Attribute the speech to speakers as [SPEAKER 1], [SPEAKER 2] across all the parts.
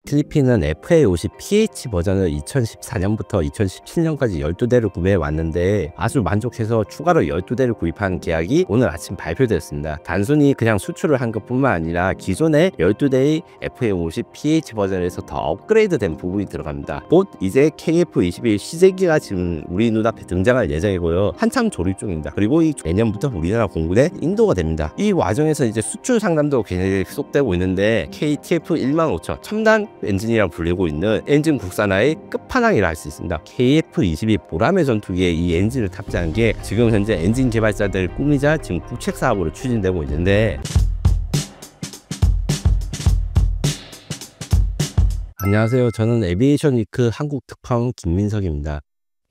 [SPEAKER 1] 필리핀은 FA-50PH 버전을 2014년부터 2017년까지 12대를 구매해 왔는데 아주 만족해서 추가로 12대를 구입한 계약이 오늘 아침 발표되었습니다. 단순히 그냥 수출을 한 것뿐만 아니라 기존의 12대의 FA-50PH 버전에서 더 업그레이드된 부분이 들어갑니다. 곧 이제 KF-21 시제기가 지금 우리 눈앞에 등장할 예정이고요. 한참 조립 중입니다. 그리고 이 내년부터 우리나라 공군에 인도가 됩니다. 이 과정에서 이제 수출 상담도 계속되고 있는데 KTF 15000 첨단 엔진이라 불리고 있는 엔진 국산화의 끝판왕이라 할 수 있습니다. KF-22 보라매 전투기에 이 엔진을 탑재한 게 지금 현재 엔진 개발자들 꿈이자 지금 국책 사업으로 추진되고 있는데, 안녕하세요. 저는 에비에이션 위크 한국 특파원 김민석입니다.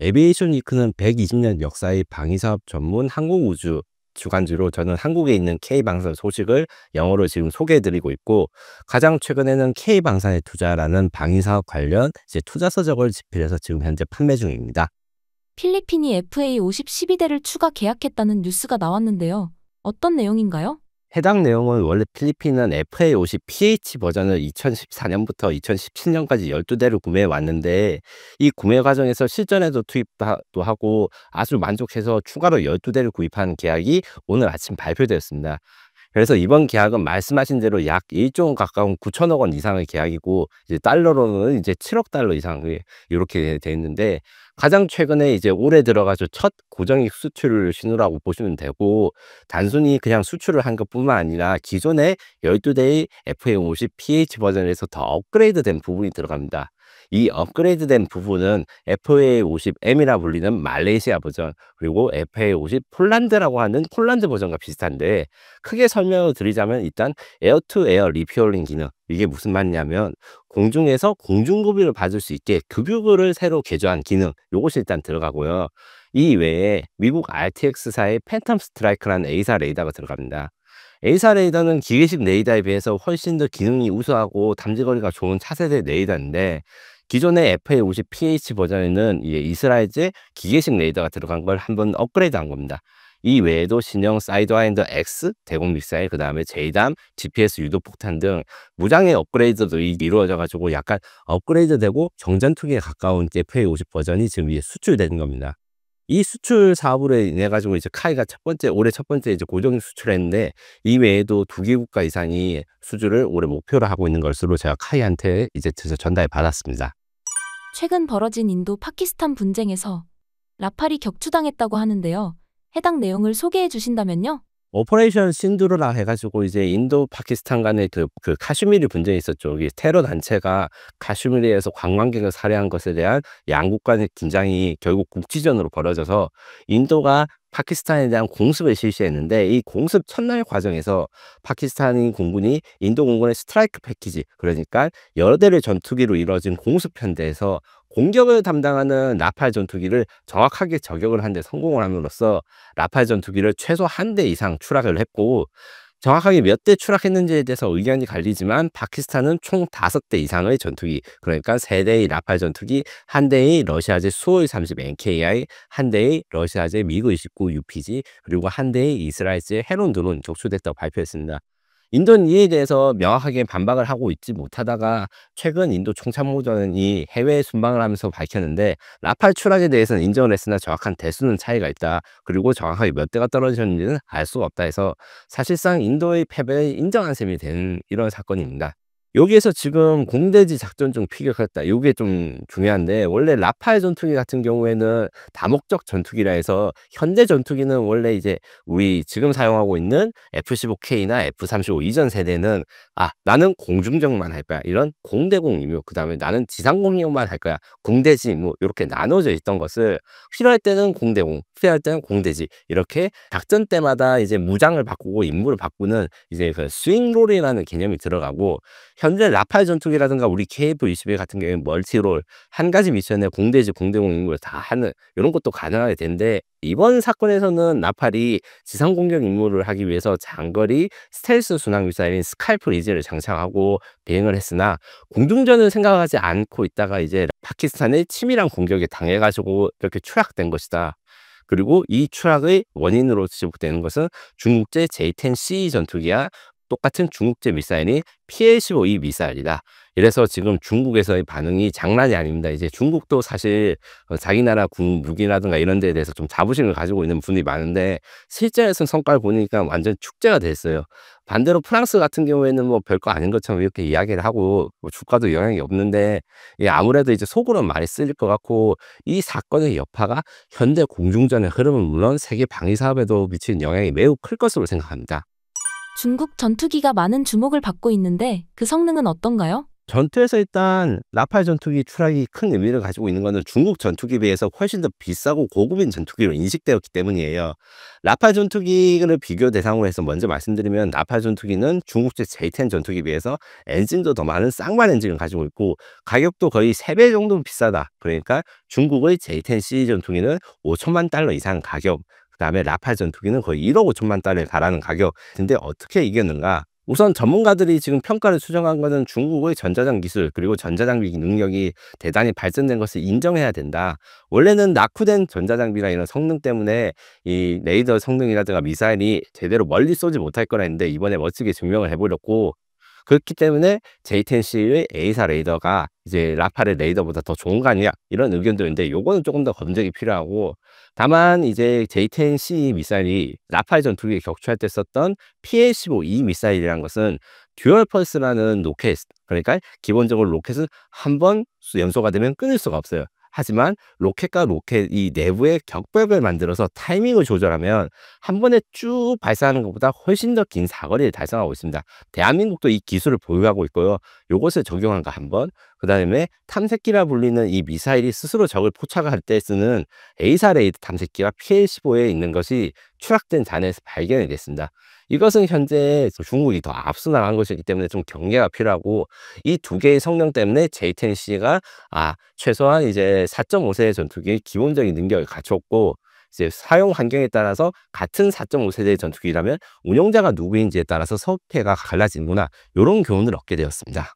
[SPEAKER 1] 에비에이션 위크는 120년 역사의 방위사업 전문 항공우주 주간지로 저는 한국에 있는 K방산 소식을 영어로 지금 소개해드리고 있고, 가장 최근에는 K방산에 투자라는 방위사업 관련 투자 서적을 집필해서 지금 현재 판매 중입니다.
[SPEAKER 2] 필리핀이 FA-50 12대를 추가 계약했다는 뉴스가 나왔는데요. 어떤 내용인가요?
[SPEAKER 1] 해당 내용은 원래 필리핀은 FA-50PH 버전을 2014년부터 2017년까지 12대를 구매해 왔는데, 이 구매 과정에서 실전에도 투입도 하고 아주 만족해서 추가로 12대를 구입한 계약이 오늘 아침 발표되었습니다. 그래서 이번 계약은 말씀하신 대로 약 1조 원 가까운 9천억 원 이상의 계약이고, 이제 달러로는 이제 7억 달러 이상 이렇게 돼 있는데, 가장 최근에 이제 올해 들어가서 첫 고정익 수출 신호라고 보시면 되고, 단순히 그냥 수출을 한 것뿐만 아니라 기존의 12대의 FA-50PH 버전에서 더 업그레이드된 부분이 들어갑니다. 이 업그레이드된 부분은 FA-50M이라 불리는 말레이시아 버전, 그리고 FA-50 폴란드라고 하는 폴란드 버전과 비슷한데, 크게 설명을 드리자면 일단 에어-투-에어 리퓨얼링 기능, 이게 무슨 말이냐면 공중에서 공중급유를 받을 수 있게 급유구를 새로 개조한 기능, 요것이 일단 들어가고요. 이 외에 미국 RTX사의 팬텀 스트라이크라는 A사 레이더가 들어갑니다. A사 레이더는 기계식 레이더에 비해서 훨씬 더 기능이 우수하고 담지거리가 좋은 차세대 레이더인데, 기존의 FA-50PH 버전에는 이스라엘제 기계식 레이더가 들어간 걸 한번 업그레이드한 겁니다. 이 외에도 신형 사이드와인더 X 대공 미사일, 그 다음에 JDAM, GPS 유도 폭탄 등 무장의 업그레이드도 이루어져 가지고 약간 업그레이드되고 정전투기에 가까운 FA-50 버전이 지금 수출되는 겁니다. 이 수출 사업으로 인해 가지고 이제 카이가 올해 첫 번째 이제 고정 수출했는데, 이 외에도 2개 국가 이상이 수주를 올해 목표로 하고 있는 것으로 제가 카이한테 이제 전달 받았습니다.
[SPEAKER 2] 최근 벌어진 인도 파키스탄 분쟁에서 라팔이 격추당했다고 하는데요. 해당 내용을 소개해 주신다면요?
[SPEAKER 1] 오퍼레이션 신두르라 해가지고 이제 인도 파키스탄 간의 그 카슈미르 분쟁이 있었죠. 이 테러 단체가 카슈미르에서 관광객을 살해한 것에 대한 양국 간의 긴장이 결국 국지전으로 벌어져서 인도가 파키스탄에 대한 공습을 실시했는데, 이 공습 첫날 과정에서 파키스탄인 공군이 인도 공군의 스트라이크 패키지, 그러니까 여러 대의 전투기로 이루어진 공습 편대에서 공격을 담당하는 라팔 전투기를 정확하게 저격을 한 데 성공을 함으로써 라팔 전투기를 최소 한 대 이상 추락을 했고, 정확하게 몇 대 추락했는지에 대해서 의견이 갈리지만 파키스탄은 총 5대 이상의 전투기, 그러니까 3대의 라팔 전투기, 1대의 러시아제 수-30 NKI, 1대의 러시아제 미그-29 UPG, 그리고 1대의 이스라엘제 헤론 드론 격추됐다고 발표했습니다. 인도는 이에 대해서 명확하게 반박을 하고 있지 못하다가 최근 인도 총참모전이 해외에 순방을 하면서 밝혔는데, 라팔 추락에 대해서는 인정을 했으나 정확한 대수는 차이가 있다, 그리고 정확하게 몇 대가 떨어졌는지는 알 수가 없다 해서 사실상 인도의 패배를 인정한 셈이 되는 이런 사건입니다. 여기에서 지금 공대지 작전 중 피격했다, 이게 좀 중요한데, 원래 라팔 전투기 같은 경우에는 다목적 전투기라 해서 현대 전투기는 원래 이제 우리 지금 사용하고 있는 F-15K나 F-35 이전 세대는 나는 공중전만 할 거야, 이런 공대공 임무, 그 다음에 나는 지상공 임무만 할 거야, 공대지 임무, 이렇게 나눠져 있던 것을 필요할 때는 공대공, 필요할 때는 공대지, 이렇게 작전 때마다 이제 무장을 바꾸고 임무를 바꾸는 이제 그 스윙롤이라는 개념이 들어가고, 현재 라팔 전투기라든가 우리 KF-21 같은 경우에 멀티롤, 한 가지 미션에 공대지 공대공 임무를 다 하는 이런 것도 가능하게 되는데, 이번 사건에서는 라팔이 지상 공격 임무를 하기 위해서 장거리 스텔스 순항 미사일인 스칼프 리즈를 장착하고 비행을 했으나, 공중전을 생각하지 않고 있다가 이제 파키스탄의 치밀한 공격에 당해가지고 이렇게 추락된 것이다. 그리고 이 추락의 원인으로 지목되는 것은 중국제 J-10C 전투기야 똑같은 중국제 미사일이 PL-15E 미사일이다. 이래서 지금 중국에서의 반응이 장난이 아닙니다. 이제 중국도 사실 자기 나라 군 무기라든가 이런 데에 대해서 좀 자부심을 가지고 있는 분이 많은데 실제에서 성과를 보니까 완전 축제가 됐어요. 반대로 프랑스 같은 경우에는 뭐 별거 아닌 것처럼 이렇게 이야기를 하고 뭐 주가도 영향이 없는데 아무래도 이제 속으로는 많이 쓰일 것 같고 이 사건의 여파가 현대 공중전의 흐름은 물론 세계 방위 사업에도 미치는 영향이 매우 클 것으로 생각합니다.
[SPEAKER 2] 중국 전투기가 많은 주목을 받고 있는데 그 성능은 어떤가요?
[SPEAKER 1] 전투에서 일단 라팔 전투기 추락이 큰 의미를 가지고 있는 것은 중국 전투기에 비해서 훨씬 더 비싸고 고급인 전투기로 인식되었기 때문이에요. 라팔 전투기를 비교 대상으로 해서 먼저 말씀드리면 라팔 전투기는 중국제 J10 전투기에 비해서 엔진도 더 많은 쌍발 엔진을 가지고 있고 가격도 거의 3배 정도 비싸다. 그러니까 중국의 J10C 전투기는 5천만 달러 이상 가격, 그 다음에 라팔 전투기는 거의 1억 5천만 달러에 달하는 가격. 근데 어떻게 이겼는가? 우선 전문가들이 지금 평가를 수정한 것은 중국의 전자장 기술 그리고 전자장비 능력이 대단히 발전된 것을 인정해야 된다. 원래는 낙후된 전자장비나 이런 성능 때문에 이 레이더 성능이라든가 미사일이 제대로 멀리 쏘지 못할 거라 했는데 이번에 멋지게 증명을 해버렸고 그렇기 때문에 J10C의 A사 레이더가 이제 라팔의 레이더보다 더 좋은 거 아니냐 이런 의견도 있는데 요거는 조금 더 검증이 필요하고 다만 이제 J10C 미사일이 라팔 전투기에 격추할 때 썼던 PL-15E 미사일이라는 것은 듀얼 펄스라는 로켓 그러니까 기본적으로 로켓은 한 번 연소가 되면 끊을 수가 없어요. 하지만 로켓과 로켓 이 내부에 격벽을 만들어서 타이밍을 조절하면 한 번에 쭉 발사하는 것보다 훨씬 더 긴 사거리를 달성하고 있습니다. 대한민국도 이 기술을 보유하고 있고요. 요것을 적용한 거 한 번, 그 다음에 탐색기라 불리는 이 미사일이 스스로 적을 포착할 때 쓰는 A사 레이더 탐색기와 PL-15에 있는 것이 추락된 잔해에서 발견이 됐습니다. 이것은 현재 중국이 더 앞서 나간 것이기 때문에 좀 경계가 필요하고 이 두 개의 성능 때문에 J10C가 최소한 이제 4.5세대 전투기의 기본적인 능력을 갖췄고 이제 사용 환경에 따라서 같은 4.5세대 전투기라면 운용자가 누구인지에 따라서 성패가 갈라지는구나 이런 교훈을 얻게 되었습니다.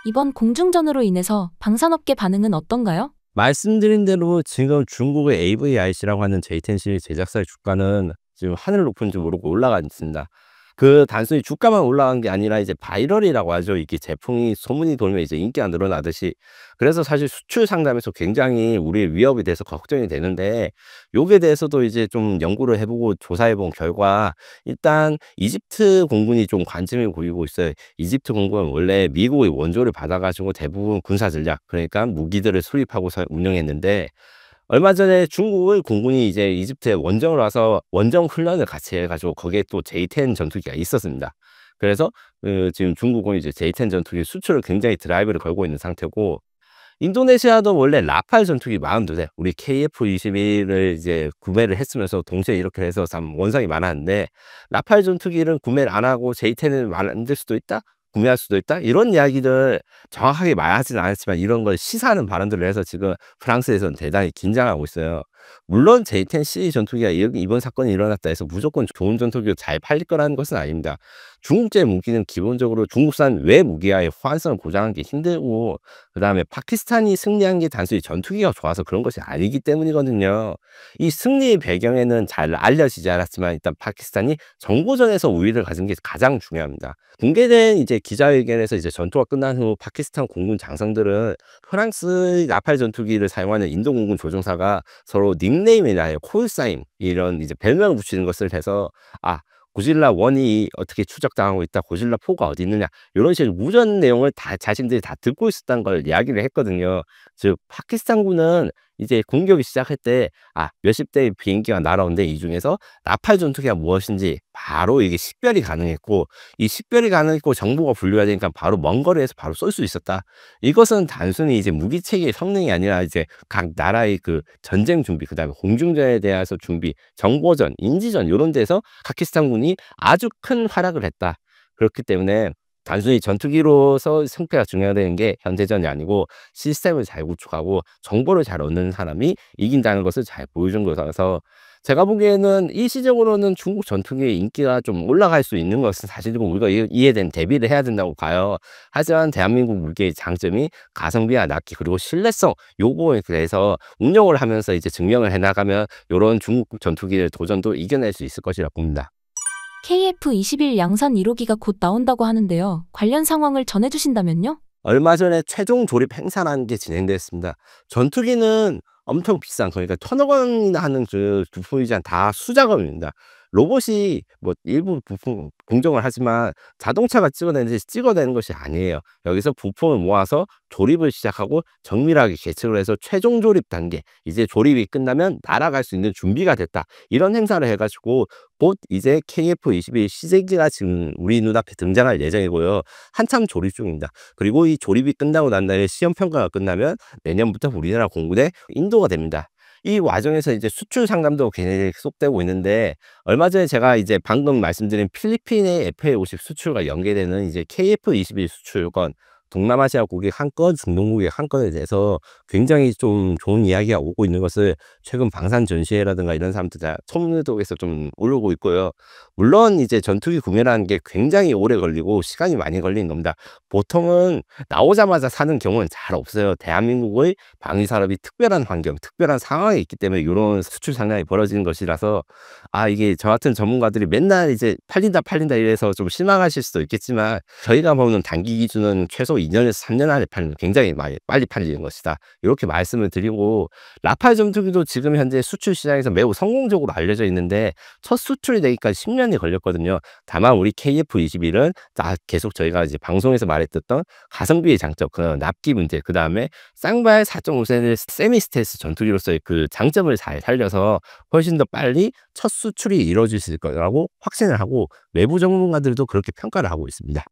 [SPEAKER 2] 이번 공중전으로 인해서 방산업계 반응은 어떤가요?
[SPEAKER 1] 말씀드린 대로 지금 중국의 AVIC라고 하는 J10C 제작사의 주가는 지금 하늘 높은 줄 모르고 올라가 있습니다. 그 단순히 주가만 올라간 게 아니라 이제 바이럴이라고 하죠. 이게 제품이 소문이 돌면 이제 인기가 늘어나듯이. 그래서 사실 수출 상담에서 굉장히 우리의 위협이 돼서 걱정이 되는데 요게 대해서도 이제 좀 연구를 해보고 조사해본 결과 일단 이집트 공군이 좀 관심을 보이고 있어요. 이집트 공군은 원래 미국의 원조를 받아가지고 대부분 군사 전략 그러니까 무기들을 수입하고 운영했는데 얼마 전에 중국의 공군이 이제 이집트에 원정을 와서 원정 훈련을 같이 해가지고 거기에 또 J10 전투기가 있었습니다. 그래서 지금 중국은 이제 J10 전투기 수출을 굉장히 드라이브를 걸고 있는 상태고 인도네시아도 원래 라팔 전투기 42대 우리 KF-21을 이제 구매를 했으면서 동시에 이렇게 해서 참 원상이 많았는데 라팔 전투기를 구매를 안 하고 J10을 만들 수도 있다? 구매할 수도 있다? 이런 이야기들 정확하게 말하지는 않았지만 이런 걸 시사하는 발언들을 해서 지금 프랑스에서는 대단히 긴장하고 있어요. 물론 J10C 전투기가 이번 사건이 일어났다 해서 무조건 좋은 전투기로 잘 팔릴 거라는 것은 아닙니다. 중국제 무기는 기본적으로 중국산 외 무기와의 호환성을 보장하는 게 힘들고 그 다음에 파키스탄이 승리한 게 단순히 전투기가 좋아서 그런 것이 아니기 때문이거든요. 이 승리의 배경에는 잘 알려지지 않았지만 일단 파키스탄이 정보전에서 우위를 가진 게 가장 중요합니다. 공개된 이제 기자회견에서 이제 전투가 끝난 후 파키스탄 공군 장성들은 프랑스 라팔 전투기를 사용하는 인도 공군 조종사가 서로 닉네임이나 콜사인 이런 이제 별명을 붙이는 것을 해서 고질라 1이 어떻게 추적당하고 있다. 고질라 4가 어디 있느냐. 이런 식으로 무전 내용을 다 자신들이 다 듣고 있었다는 걸 이야기를 했거든요. 즉 파키스탄군은 이제 공격이 시작할 때 몇십 대의 비행기가 날아오는데 이 중에서 라팔 전투기가 무엇인지 바로 이게 식별이 가능했고 이 식별이 가능했고 정보가 분류가 되니까 바로 먼 거리에서 바로 쏠 수 있었다. 이것은 단순히 이제 무기 체계의 성능이 아니라 이제 각 나라의 그 전쟁 준비 그다음에 공중전에 대해서 준비, 정보전, 인지전 이런 데서 파키스탄군이 아주 큰 활약을 했다. 그렇기 때문에 단순히 전투기로서 승패가 중요하다는 게 현대전이 아니고 시스템을 잘 구축하고 정보를 잘 얻는 사람이 이긴다는 것을 잘 보여준 거라서 제가 보기에는 일시적으로는 중국 전투기의 인기가 좀 올라갈 수 있는 것은 사실이고 우리가 이해된 대비를 해야 된다고 봐요. 하지만 대한민국 무기의 장점이 가성비와 낫기 그리고 신뢰성 요거에 대해서 운영을 하면서 이제 증명을 해나가면 이런 중국 전투기의 도전도 이겨낼 수 있을 것이라 봅니다.
[SPEAKER 2] KF-21 양산 1호기가 곧 나온다고 하는데요. 관련 상황을 전해주신다면요?
[SPEAKER 1] 얼마 전에 최종 조립 행사라는 게 진행됐습니다. 전투기는 엄청 비싼, 그러니까 1,000억 원이나 하는 그 부품이지만 다 수작업입니다. 로봇이 뭐 일부 부품 공정을 하지만 자동차가 찍어내는 것이 아니에요. 여기서 부품을 모아서 조립을 시작하고 정밀하게 계측을 해서 최종 조립 단계, 이제 조립이 끝나면 날아갈 수 있는 준비가 됐다, 이런 행사를 해가지고 곧 이제 KF-21 시제기가 지금 우리 눈앞에 등장할 예정이고요. 한참 조립 중입니다. 그리고 이 조립이 끝나고 난 다음에 시험 평가가 끝나면 내년부터 우리나라 공군에 인도가 됩니다. 이 과정에서 이제 수출 상담도 계속되고 있는데, 얼마 전에 제가 이제 방금 말씀드린 필리핀의 FA-50 수출과 연계되는 이제 KF-21 수출권, 동남아시아 고객 한 건, 중동 고객 한 건에 대해서 굉장히 좀 좋은 이야기가 오고 있는 것을 최근 방산 전시회라든가 이런 사람들 다 소문에서 좀 오르고 있고요. 물론 이제 전투기 구매라는 게 굉장히 오래 걸리고 시간이 많이 걸리는 겁니다. 보통은 나오자마자 사는 경우는 잘 없어요. 대한민국의 방위 산업이 특별한 환경, 특별한 상황에 있기 때문에 이런 수출 상량이 벌어지는 것이라서, 이게 저 같은 전문가들이 맨날 이제 팔린다 이래서 좀 실망하실 수도 있겠지만, 저희가 보는 단기 기준은 최소 2년에서 3년 안에 팔리는, 굉장히 많이 빨리 팔리는 것이다, 이렇게 말씀을 드리고, 라팔 전투기도 지금 현재 수출 시장에서 매우 성공적으로 알려져 있는데 첫 수출이 되기까지 10년이 걸렸거든요. 다만 우리 KF-21은 계속 저희가 이제 방송에서 말했던 가성비의 장점, 그 납기 문제, 그 다음에 쌍발 4.5세대 세미 스텔스 전투기로서의 그 장점을 잘 살려서 훨씬 더 빨리 첫 수출이 이루어질 수 있을 거라고 확신을 하고, 외부 전문가들도 그렇게 평가를 하고 있습니다.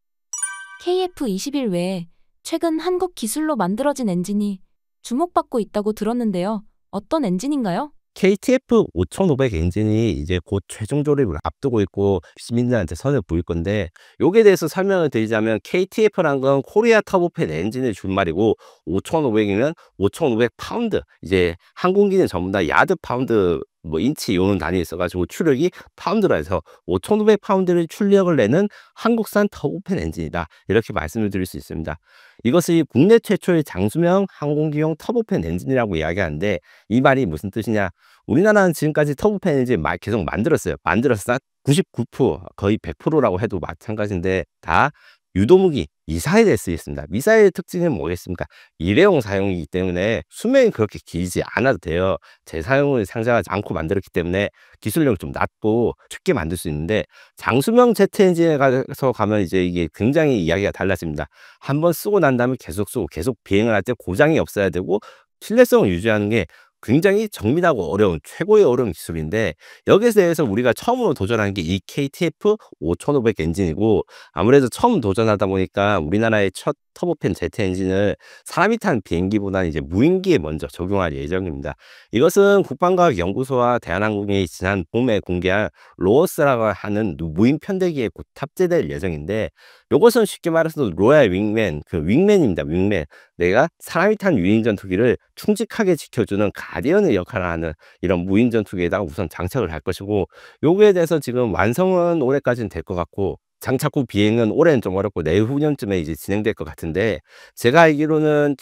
[SPEAKER 2] KF-21 외에 최근 한국 기술로 만들어진 엔진이 주목받고 있다고 들었는데요. 어떤 엔진인가요?
[SPEAKER 1] KTF 5500 엔진이 이제 곧 최종 조립을 앞두고 있고 시민들한테 선을 보일 건데, 요게 대해서 설명을 드리자면 KTF란 건 코리아 터보팬 엔진의 줄말이고, 5500이면 5500 파운드, 이제 항공기는 전부 다 야드 파운드 뭐 인치 요는 단위 있어가지고 추력이 파운드라 해서 5500 파운드를 출력을 내는 한국산 터보팬 엔진이다, 이렇게 말씀을 드릴 수 있습니다. 이것이 국내 최초의 장수명 항공기용 터보팬 엔진이라고 이야기하는데, 이 말이 무슨 뜻이냐, 우리나라는 지금까지 터보팬 엔진 계속 만들었어요. 만들었어 99%, 거의 100%라고 해도 마찬가지인데, 다 유도무기, 미사일에 쓰였습니다. 미사일의 특징은 뭐겠습니까? 일회용 사용이기 때문에 수명이 그렇게 길지 않아도 돼요. 재사용을 상정하지 않고 만들었기 때문에 기술력이 좀 낮고 쉽게 만들 수 있는데, 장수명 제트 엔진에 가면 이제 이게 굉장히 이야기가 달라집니다. 한번 쓰고 난 다음에 계속 쓰고 계속 비행을 할 때 고장이 없어야 되고, 신뢰성을 유지하는 게 굉장히 정밀하고 어려운, 최고의 어려운 기술인데, 여기에 대해서 우리가 처음으로 도전한 게 이 KTF 5500 엔진이고, 아무래도 처음 도전하다 보니까 우리나라의 첫 터보팬 제트 엔진을 사람이 탄 비행기보다는 이제 무인기에 먼저 적용할 예정입니다. 이것은 국방과학연구소와 대한항공이 지난 봄에 공개한 로어스라고 하는 무인 편대기에 곧 탑재될 예정인데, 이것은 쉽게 말해서 로얄 윙맨, 그 윙맨입니다. 윙맨. 내가 사람이 탄 유인 전투기를 충직하게 지켜주는 가디언의 역할을 하는 이런 무인 전투기에다가 우선 장착을 할 것이고, 요거에 대해서 지금 완성은 올해까지는 될 것 같고, 장착 후 비행은 올해는 좀 어렵고 내후년쯤에 이제 진행될 것 같은데, 제가 알기로는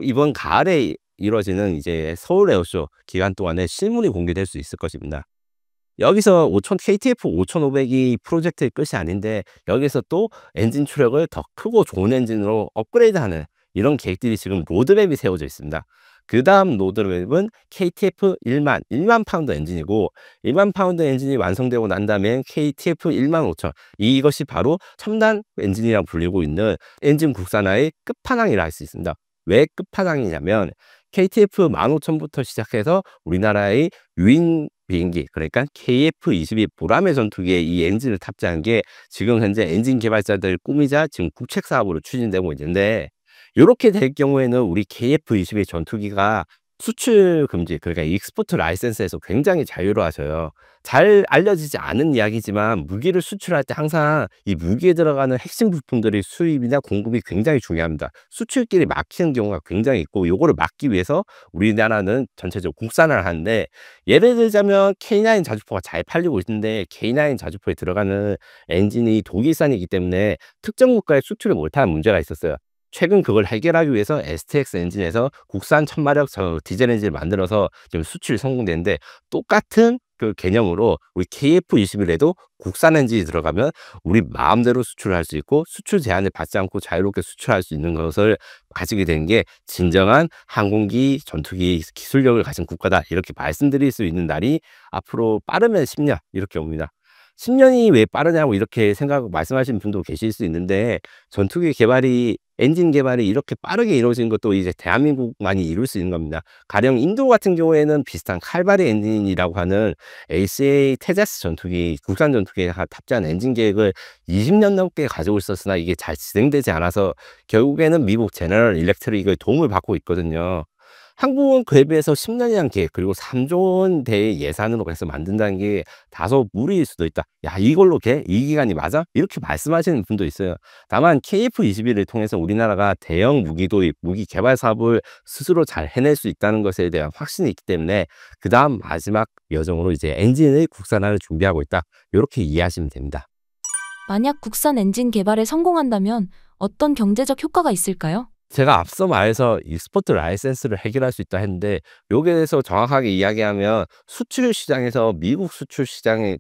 [SPEAKER 1] 이번 가을에 이루어지는 이제 서울 에어쇼 기간 동안에 실물이 공개될 수 있을 것입니다. 여기서 KTF 5500이 프로젝트의 끝이 아닌데, 여기서 또 엔진 추력을 더 크고 좋은 엔진으로 업그레이드하는 이런 계획들이 지금 로드맵이 세워져 있습니다. 그 다음 로드맵은 KTF 1만 파운드 엔진이고, 1만 파운드 엔진이 완성되고 난 다음에 KTF 15000, 이것이 바로 첨단 엔진이라고 불리고 있는 엔진 국산화의 끝판왕이라 할 수 있습니다. 왜 끝판왕이냐면, KTF 15000부터 시작해서 우리나라의 유인 비행기, 그러니까 KF-22 보라매 전투기에 이 엔진을 탑재한 게 지금 현재 엔진 개발자들 꿈이자 지금 국책 사업으로 추진되고 있는데, 이렇게 될 경우에는 우리 KF-22 전투기가 수출 금지, 그러니까 익스포트 라이센스에서 굉장히 자유로워져요. 잘 알려지지 않은 이야기지만, 무기를 수출할 때 항상 이 무기에 들어가는 핵심 부품들의 수입이나 공급이 굉장히 중요합니다. 수출길이 막히는 경우가 굉장히 있고, 요거를 막기 위해서 우리나라는 전체적으로 국산화를 하는데, 예를 들자면 K9 자주포가 잘 팔리고 있는데, K9 자주포에 들어가는 엔진이 독일산이기 때문에 특정 국가에 수출을 못하는 문제가 있었어요. 최근 그걸 해결하기 위해서 STX 엔진에서 국산 1000마력 디젤 엔진을 만들어서 지금 수출이 성공되는데, 똑같은 그 개념으로 우리 KF-21에도 국산 엔진이 들어가면 우리 마음대로 수출을 할 수 있고 수출 제한을 받지 않고 자유롭게 수출할 수 있는 것을 가지게 된 게 진정한 항공기 전투기 기술력을 가진 국가다, 이렇게 말씀드릴 수 있는 날이 앞으로 빠르면 10년 이렇게 옵니다. 10년이 왜 빠르냐고 이렇게 말씀하시는 분도 계실 수 있는데, 전투기 개발이 엔진 개발이 이렇게 빠르게 이루어진 것도 이제 대한민국만이 이룰 수 있는 겁니다. 가령 인도 같은 경우에는 비슷한 칼바리 엔진이라고 하는 ACA 테자스 전투기, 국산 전투기에 탑재한 엔진 계획을 20년 넘게 가지고 있었으나 이게 잘 진행되지 않아서 결국에는 미국 제너럴 일렉트릭의 도움을 받고 있거든요. 한국은 그에 비해서 10년이란 계획, 그리고 3조 원대의 예산으로 해서 만든다는 게 다소 무리일 수도 있다. 야, 이걸로 이 기간이 맞아? 이렇게 말씀하시는 분도 있어요. 다만 KF-21을 통해서 우리나라가 대형 무기 도입, 무기 개발 사업을 스스로 잘 해낼 수 있다는 것에 대한 확신이 있기 때문에 그 다음 마지막 여정으로 이제 엔진의 국산화를 준비하고 있다, 이렇게 이해하시면 됩니다.
[SPEAKER 2] 만약 국산 엔진 개발에 성공한다면 어떤 경제적 효과가 있을까요?
[SPEAKER 1] 제가 앞서 말해서 이 스포트 라이센스를 해결할 수 있다 했는데, 요게 대해서 정확하게 이야기하면 수출 시장에서 미국 수출 시장의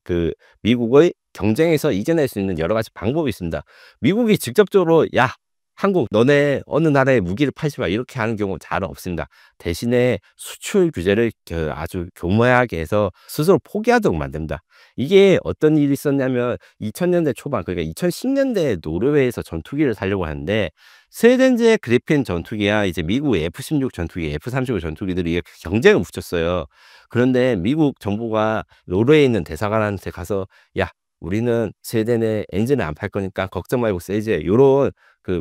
[SPEAKER 1] 미국의 경쟁에서 이겨낼 수 있는 여러 가지 방법이 있습니다. 미국이 직접적으로 야, 한국 너네 어느 나라에 무기를 팔지 마, 이렇게 하는 경우 잘 없습니다. 대신에 수출 규제를 아주 교묘하게 해서 스스로 포기하도록 만듭니다. 이게 어떤 일이 있었냐면 2000년대 초반, 그러니까 2010년대에 노르웨이에서 전투기를 사려고 하는데, 스웨덴제 그리핀 전투기야 이제 미국의 F-16 전투기, F-35 전투기들이 경쟁을 붙였어요. 그런데 미국 정부가 노르웨이에 있는 대사관한테 가서 야, 우리는 스웨덴에 엔진을 안 팔 거니까 걱정 말고 세이지, 요런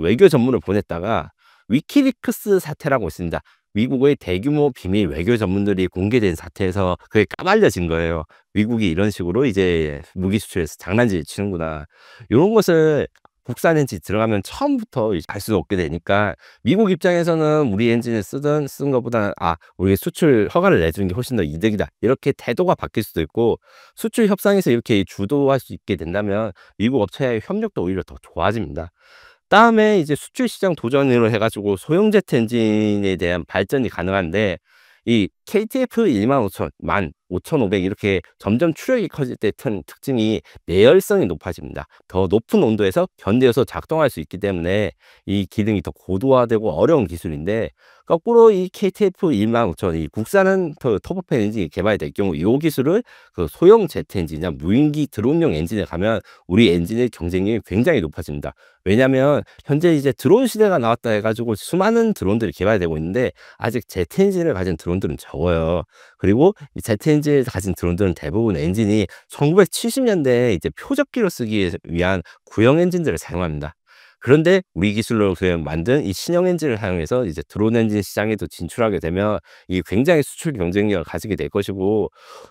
[SPEAKER 1] 외교 전문을 보냈다가 위키리크스 사태라고 있습니다. 미국의 대규모 비밀 외교 전문들이 공개된 사태에서 그게 까발려진 거예요. 미국이 이런 식으로 이제 무기 수출에서 장난질 치는구나. 요런 것을 국산 엔진 들어가면 처음부터 알 수 없게 되니까 미국 입장에서는 우리 엔진을 쓴 것보다 우리 수출 허가를 내주는 게 훨씬 더 이득이다, 이렇게 태도가 바뀔 수도 있고, 수출 협상에서 이렇게 주도할 수 있게 된다면 미국 업체의 협력도 오히려 더 좋아집니다. 다음에 이제 수출 시장 도전으로 해가지고 소형 제트 엔진에 대한 발전이 가능한데, 이 KTF 15,000, 15,500 이렇게 점점 추력이 커질 때 특징이 내열성이 높아집니다. 더 높은 온도에서 견뎌서 작동할 수 있기 때문에 이 기능이 더 고도화되고 어려운 기술인데, 거꾸로 이 KTF 15,000, 이 국산은 터보팬 엔진이 개발될 경우 이 기술을 소형 제트 엔진이나 무인기 드론용 엔진에 가면 우리 엔진의 경쟁력이 굉장히 높아집니다. 왜냐하면 현재 이제 드론 시대가 나왔다 해가지고 수많은 드론들이 개발되고 있는데 아직 제트 엔진을 가진 드론들은 적어요. 그리고 이 제트 엔진을 가진 드론들은 대부분 엔진이 1970년대에 이제 표적기로 쓰기 위한 구형 엔진들을 사용합니다. 그런데 우리 기술로 만든 이 신형 엔진을 사용해서 이제 드론 엔진 시장에도 진출하게 되면 이 굉장히 수출 경쟁력을 가지게 될 것이고,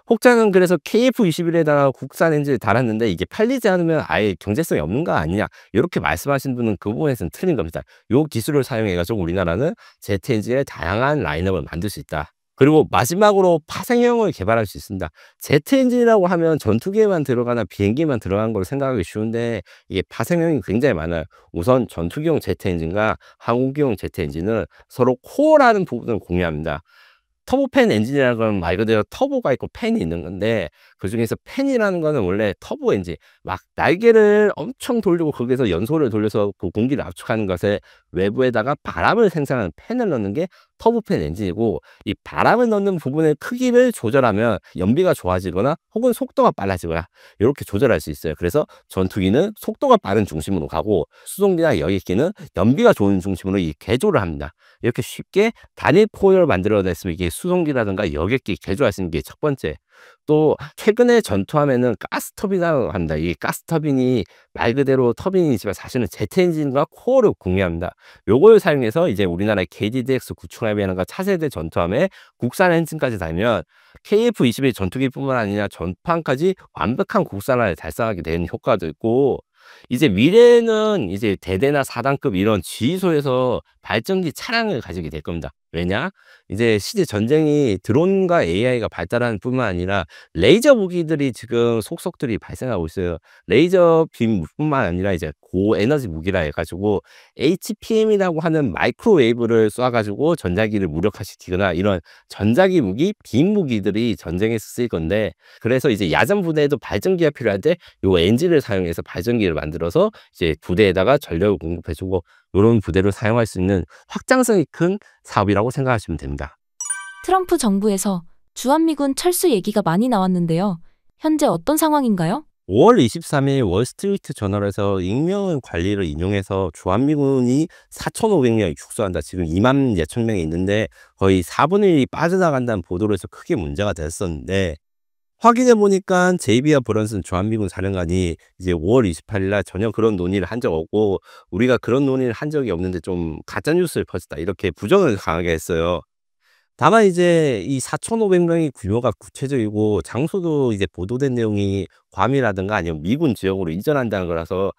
[SPEAKER 1] 혹자는 그래서 KF-21에다가 국산 엔진을 달았는데 이게 팔리지 않으면 아예 경제성이 없는 거 아니냐, 이렇게 말씀하시는 분은 그 부분에서는 틀린 겁니다. 이 기술을 사용해 가지고 우리나라는 제트 엔진의 다양한 라인업을 만들 수 있다. 그리고 마지막으로 파생형을 개발할 수 있습니다. 제트 엔진이라고 하면 전투기에만 들어가나 비행기에만 들어간 걸 생각하기 쉬운데 이게 파생형이 굉장히 많아요. 우선 전투기용 제트 엔진과 항공기용 제트 엔진은 서로 코어라는 부분을 공유합니다. 터보팬 엔진이라는 건 말 그대로 터보가 있고 팬이 있는 건데, 그중에서 팬이라는 거는 원래 터보 엔진, 막 날개를 엄청 돌리고 거기서 연소를 돌려서 그 공기를 압축하는 것에 외부에다가 바람을 생산하는 팬을 넣는 게 터보팬 엔진이고, 이 바람을 넣는 부분의 크기를 조절하면 연비가 좋아지거나 혹은 속도가 빨라지거나 이렇게 조절할 수 있어요. 그래서 전투기는 속도가 빠른 중심으로 가고 수송기나 여객기는 연비가 좋은 중심으로 이 개조를 합니다. 이렇게 쉽게 단일 코어를 만들어냈으면 이게 수송기라든가 여객기 개조할 수 있는 게 첫 번째. 또 최근에 전투함에는 가스터빈이라고 합니다. 이 가스터빈이 말 그대로 터빈이지만 사실은 제트 엔진과 코어를 공유합니다. 요걸 사용해서 이제 우리나라의 KDDX 구축함이라든가 차세대 전투함에 국산 엔진까지 달면 KF-21 전투기뿐만 아니라 전판까지 완벽한 국산화를 달성하게 되는 효과도 있고, 이제 미래에는 이제 대대나 4단급 이런 지휘소에서 발전기 차량을 가지게 될 겁니다. 왜냐? 이제 시제 전쟁이 드론과 AI가 발달하는 뿐만 아니라 레이저 무기들이 지금 속속들이 발생하고 있어요. 레이저 빔뿐만 아니라 이제 고에너지 무기라 해 가지고 HPM이라고 하는 마이크로웨이브를 쏴 가지고 전자기를 무력화시키거나 이런 전자기 무기, 빔 무기들이 전쟁에서 쓰일 건데, 그래서 이제 야전 부대에도 발전기가 필요할 때 요 엔진을 사용해서 발전기를 만들어서 이제 부대에다가 전력을 공급해 주고, 요런 부대를 사용할 수 있는 확장성이 큰 사업이라고 생각하시면 됩니다.
[SPEAKER 2] 트럼프 정부에서 주한미군 철수 얘기가 많이 나왔는데요. 현재 어떤 상황인가요?
[SPEAKER 1] 5월 23일 월스트리트 저널에서 익명 관리를 인용해서 주한미군이 4,500명이 축소한다. 지금 2만 예천 명이 있는데 거의 4분의 1이 빠져나간다는 보도를 해서 크게 문제가 됐었는데, 확인해 보니까 제이비어 브런슨 주한미군 사령관이 이제 5월 28일 날 전혀 그런 논의를 한 적 없고, 우리가 그런 논의를 한 적이 없는데 좀 가짜 뉴스를 퍼졌다, 이렇게 부정을 강하게 했어요. 다만 이제 이 4,500명의 규모가 구체적이고 장소도 이제 보도된 내용이 괌이라든가 아니면 미군 지역으로 이전한다는 거라서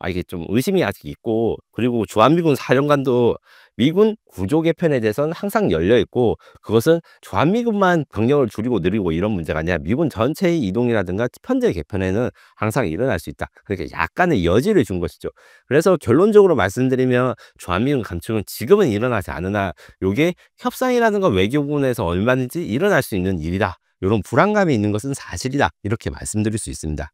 [SPEAKER 1] 이게 좀 의심이 아직 있고, 그리고 주한미군 사령관도 미군 구조 개편에 대해서는 항상 열려 있고, 그것은 주한미군만 병력을 줄이고 늘리고 이런 문제가 아니라 미군 전체의 이동이라든가 편제 개편에는 항상 일어날 수 있다. 그러니까 약간의 여지를 준 것이죠. 그래서 결론적으로 말씀드리면 주한미군 감축은 지금은 일어나지 않으나 요게 협상이라든가 외교 부분에서 얼마든지 일어날 수 있는 일이다, 요런 불안감이 있는 것은 사실이다, 이렇게 말씀드릴 수 있습니다.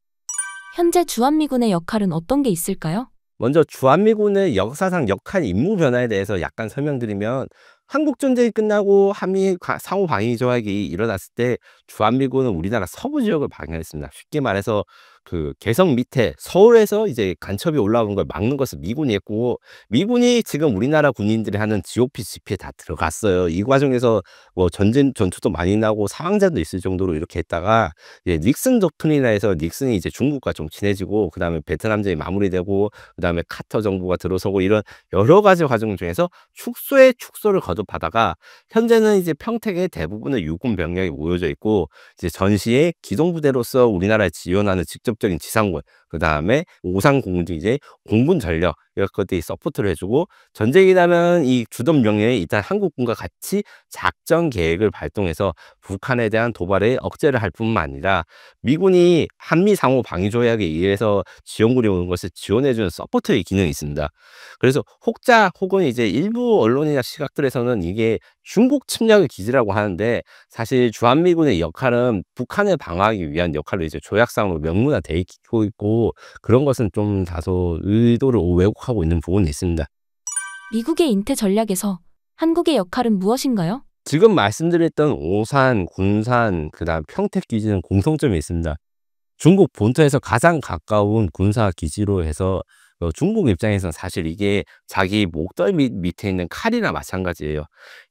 [SPEAKER 2] 현재 주한미군의 역할은 어떤 게 있을까요?
[SPEAKER 1] 먼저 주한미군의 역사상 역할 임무 변화에 대해서 약간 설명드리면, 한국전쟁이 끝나고 한미 상호 방위 조약이 일어났을 때 주한미군은 우리나라 서부 지역을 방해했습니다. 쉽게 말해서 그 개성 밑에 서울에서 이제 간첩이 올라오는 걸 막는 것을 미군이 했고, 미군이 지금 우리나라 군인들이 하는 GOP, GP에 다 들어갔어요. 이 과정에서 뭐 전투도 많이 나고 사망자도 있을 정도로 이렇게 했다가, 이제 닉슨 독트린이라 해서 닉슨이 이제 중국과 좀 친해지고, 그다음에 베트남전이 마무리되고, 그다음에 카터 정부가 들어서고, 이런 여러 가지 과정 중에서 축소에 축소를 거듭하다가 현재는 이제 평택에 대부분의 유군 병력이 모여져 있고, 이제 전시에 기동부대로서 우리나라에 지원하는 직접적인 지상군, 그다음에 오상공주, 이제 공군 전력, 이런 것들이 서포트를 해주고, 전쟁이 나면 이 주둔 병력이 일단 한국군과 같이 작전 계획을 발동해서 북한에 대한 도발에 억제를 할 뿐만 아니라 미군이 한미 상호 방위 조약에 의해서 지원군이 오는 것을 지원해주는 서포트의 기능이 있습니다. 그래서 혹자 혹은 이제 일부 언론이나 시각들에서는 이게 중국 침략의 기지라고 하는데, 사실 주한미군의 역할은 북한을 방어하기 위한 역할로 이제 조약상으로 명문화돼 있고, 그런 것은 좀 다소 의도를 왜곡하고 있는 부분이 있습니다.
[SPEAKER 2] 미국의 인태 전략에서 한국의 역할은 무엇인가요?
[SPEAKER 1] 지금 말씀드렸던 오산, 군산, 그다음 평택 기지는 공통점이 있습니다. 중국 본토에서 가장 가까운 군사 기지로 해서 중국 입장에서는 사실 이게 자기 목덜 밑에 있는 칼이나 마찬가지예요.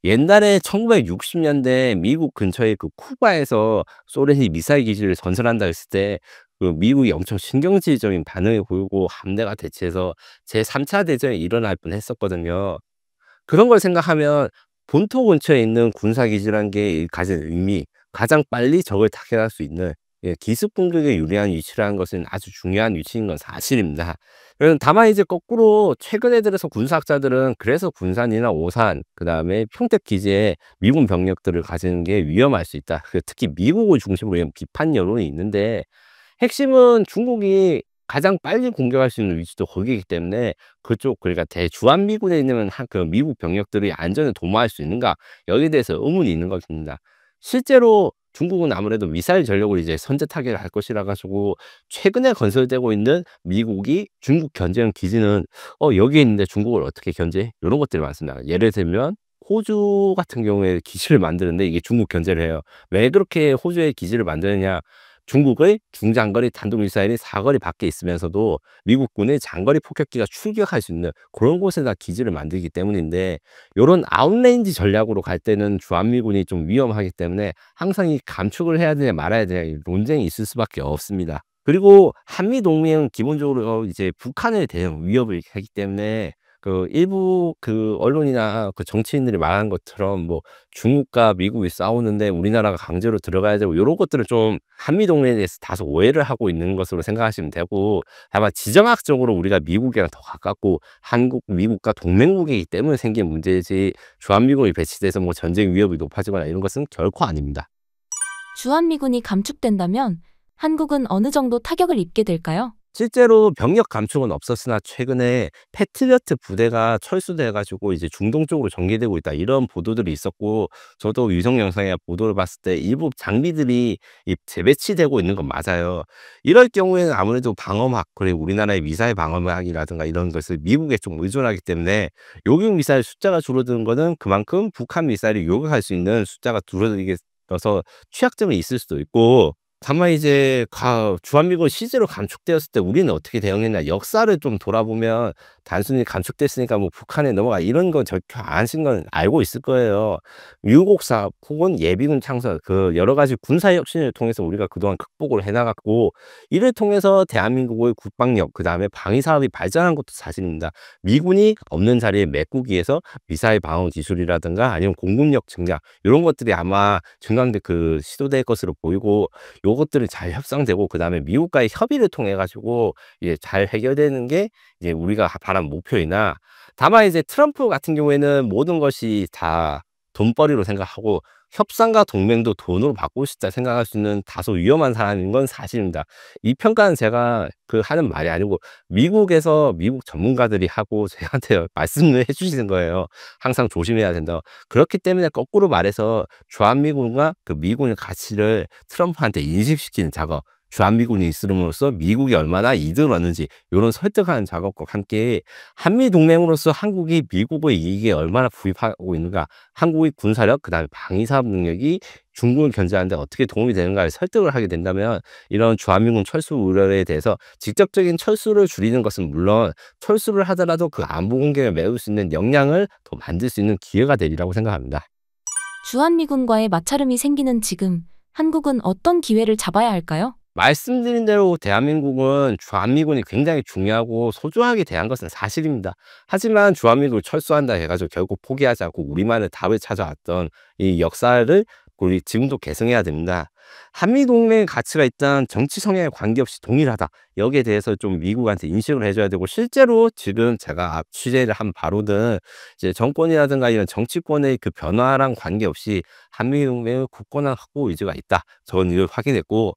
[SPEAKER 1] 옛날에 1960년대 미국 근처의 그 쿠바에서 소련이 미사일 기지를 건설한다 했을 때 그 미국이 엄청 신경질적인 반응을 보이고 함대가 대치해서 제3차 대전이 일어날 뻔했었거든요. 그런 걸 생각하면 본토 근처에 있는 군사기지라는 게 가진 의미, 가장 빨리 적을 타격할 수 있는, 기습 공격에 유리한 위치라는 것은 아주 중요한 위치인 건 사실입니다. 다만 이제 거꾸로 최근에 들어서 군사학자들은 그래서 군산이나 오산, 그다음에 평택 기지에 미군 병력들을 가지는 게 위험할 수 있다, 특히 미국을 중심으로 이런 비판 여론이 있는데, 핵심은 중국이 가장 빨리 공격할 수 있는 위치도 거기이기 때문에 그쪽, 그러니까 대주한미군에 있는 그 미국 병력들이 안전에 도모할 수 있는가, 여기에 대해서 의문이 있는 것입니다. 실제로 중국은 아무래도 미사일 전력을 이제 선제 타격을 할 것이라 가지고 최근에 건설되고 있는 미국이 중국 견제용 기지는 여기에 있는데 중국을 어떻게 견제해? 이런 것들이 많습니다. 예를 들면 호주 같은 경우에 기지를 만드는데 이게 중국 견제를 해요. 왜 그렇게 호주에 기지를 만드느냐? 중국의 중장거리 탄도미사일이 사거리 밖에 있으면서도 미국군의 장거리 폭격기가 출격할 수 있는 그런 곳에다 기지를 만들기 때문인데, 요런 아웃레인지 전략으로 갈 때는 주한미군이 좀 위험하기 때문에 항상 이 감축을 해야 되냐 말아야 되냐 이 논쟁이 있을 수밖에 없습니다. 그리고 한미 동맹은 기본적으로 이제 북한에 대한 위협을 하기 때문에 그 일부 그 언론이나 그 정치인들이 말하는 것처럼 뭐 중국과 미국이 싸우는데 우리나라가 강제로 들어가야 되고 요런 것들을 좀 한미 동맹에 대해서 다소 오해를 하고 있는 것으로 생각하시면 되고, 다만 지정학적으로 우리가 미국이랑 더 가깝고 한국, 미국과 동맹국이기 때문에 생긴 문제지 주한미군이 배치돼서 뭐 전쟁 위협이 높아지거나 이런 것은 결코 아닙니다.
[SPEAKER 2] 주한미군이 감축된다면 한국은 어느 정도 타격을 입게 될까요?
[SPEAKER 1] 실제로 병력 감축은 없었으나 최근에 패트리어트 부대가 철수돼 가지고 이제 중동 쪽으로 전개되고 있다, 이런 보도들이 있었고, 저도 위성 영상이나 보도를 봤을 때 일부 장비들이 재배치되고 있는 건 맞아요. 이럴 경우에는 아무래도 방어막, 그리고 우리나라의 미사일 방어막이라든가 이런 것을 미국에 좀 의존하기 때문에 요격 미사일 숫자가 줄어드는 거는 그만큼 북한 미사일이 요격할 수 있는 숫자가 줄어들게 돼서 취약점이 있을 수도 있고, 다만 이제 주한미군 실제로 감축되었을 때 우리는 어떻게 대응했냐, 역사를 좀 돌아보면 단순히 감축됐으니까 뭐 북한에 넘어가 이런 건 절대 안 하신 건 알고 있을 거예요. 미국 사업 혹은 예비군 창설, 그 여러 가지 군사 혁신을 통해서 우리가 그동안 극복을 해 나갔고, 이를 통해서 대한민국의 국방력, 그다음에 방위 사업이 발전한 것도 사실입니다. 미군이 없는 자리에 메꾸기위해서 미사일 방어 기술이라든가 아니면 공군력 증강, 이런 것들이 아마 증강돼 그 시도될 것으로 보이고, 요것들이 잘 협상되고 그다음에 미국과의 협의를 통해 가지고 이제 잘 해결되는 게 이제 우리가 바란 목표이나, 다만 이제 트럼프 같은 경우에는 모든 것이 다 돈벌이로 생각하고 협상과 동맹도 돈으로 바꾸고 싶다 생각할 수 있는 다소 위험한 사람인 건 사실입니다. 이 평가는 제가 그 하는 말이 아니고 미국에서 미국 전문가들이 하고 저한테 말씀을 해 주시는 거예요. 항상 조심해야 된다. 그렇기 때문에 거꾸로 말해서 주한미군과 그 미군의 가치를 트럼프한테 인식시키는 작업, 주한미군이 있음으로써 미국이 얼마나 이득을 얻는지 요런 설득하는 작업과 함께 한미 동맹으로서 한국이 미국의 이익에 얼마나 부입하고 있는가, 한국의 군사력 그다음에 방위 사업 능력이 중국을 견제하는 데 어떻게 도움이 되는가를 설득을 하게 된다면, 이런 주한미군 철수 우려에 대해서 직접적인 철수를 줄이는 것은 물론 철수를 하더라도 그 안보 공격을 메울 수 있는 역량을 더 만들 수 있는 기회가 되리라고 생각합니다.
[SPEAKER 2] 주한미군과의 마찰음이 생기는 지금 한국은 어떤 기회를 잡아야 할까요?
[SPEAKER 1] 말씀드린 대로 대한민국은 주한미군이 굉장히 중요하고 소중하게 대한 것은 사실입니다. 하지만 주한미군을 철수한다 해가지고 결국 포기하지 않고 우리만의 답을 찾아왔던 이 역사를 우리 지금도 계승해야 됩니다. 한미동맹의 가치가 일단 정치 성향에 관계없이 동일하다, 여기에 대해서 좀 미국한테 인식을 해줘야 되고, 실제로 지금 제가 취재를 한 바로는 이제 정권이라든가 이런 정치권의 그 변화랑 관계없이 한미동맹의 굳건한 확보 의지가 있다, 저는 이걸 확인했고,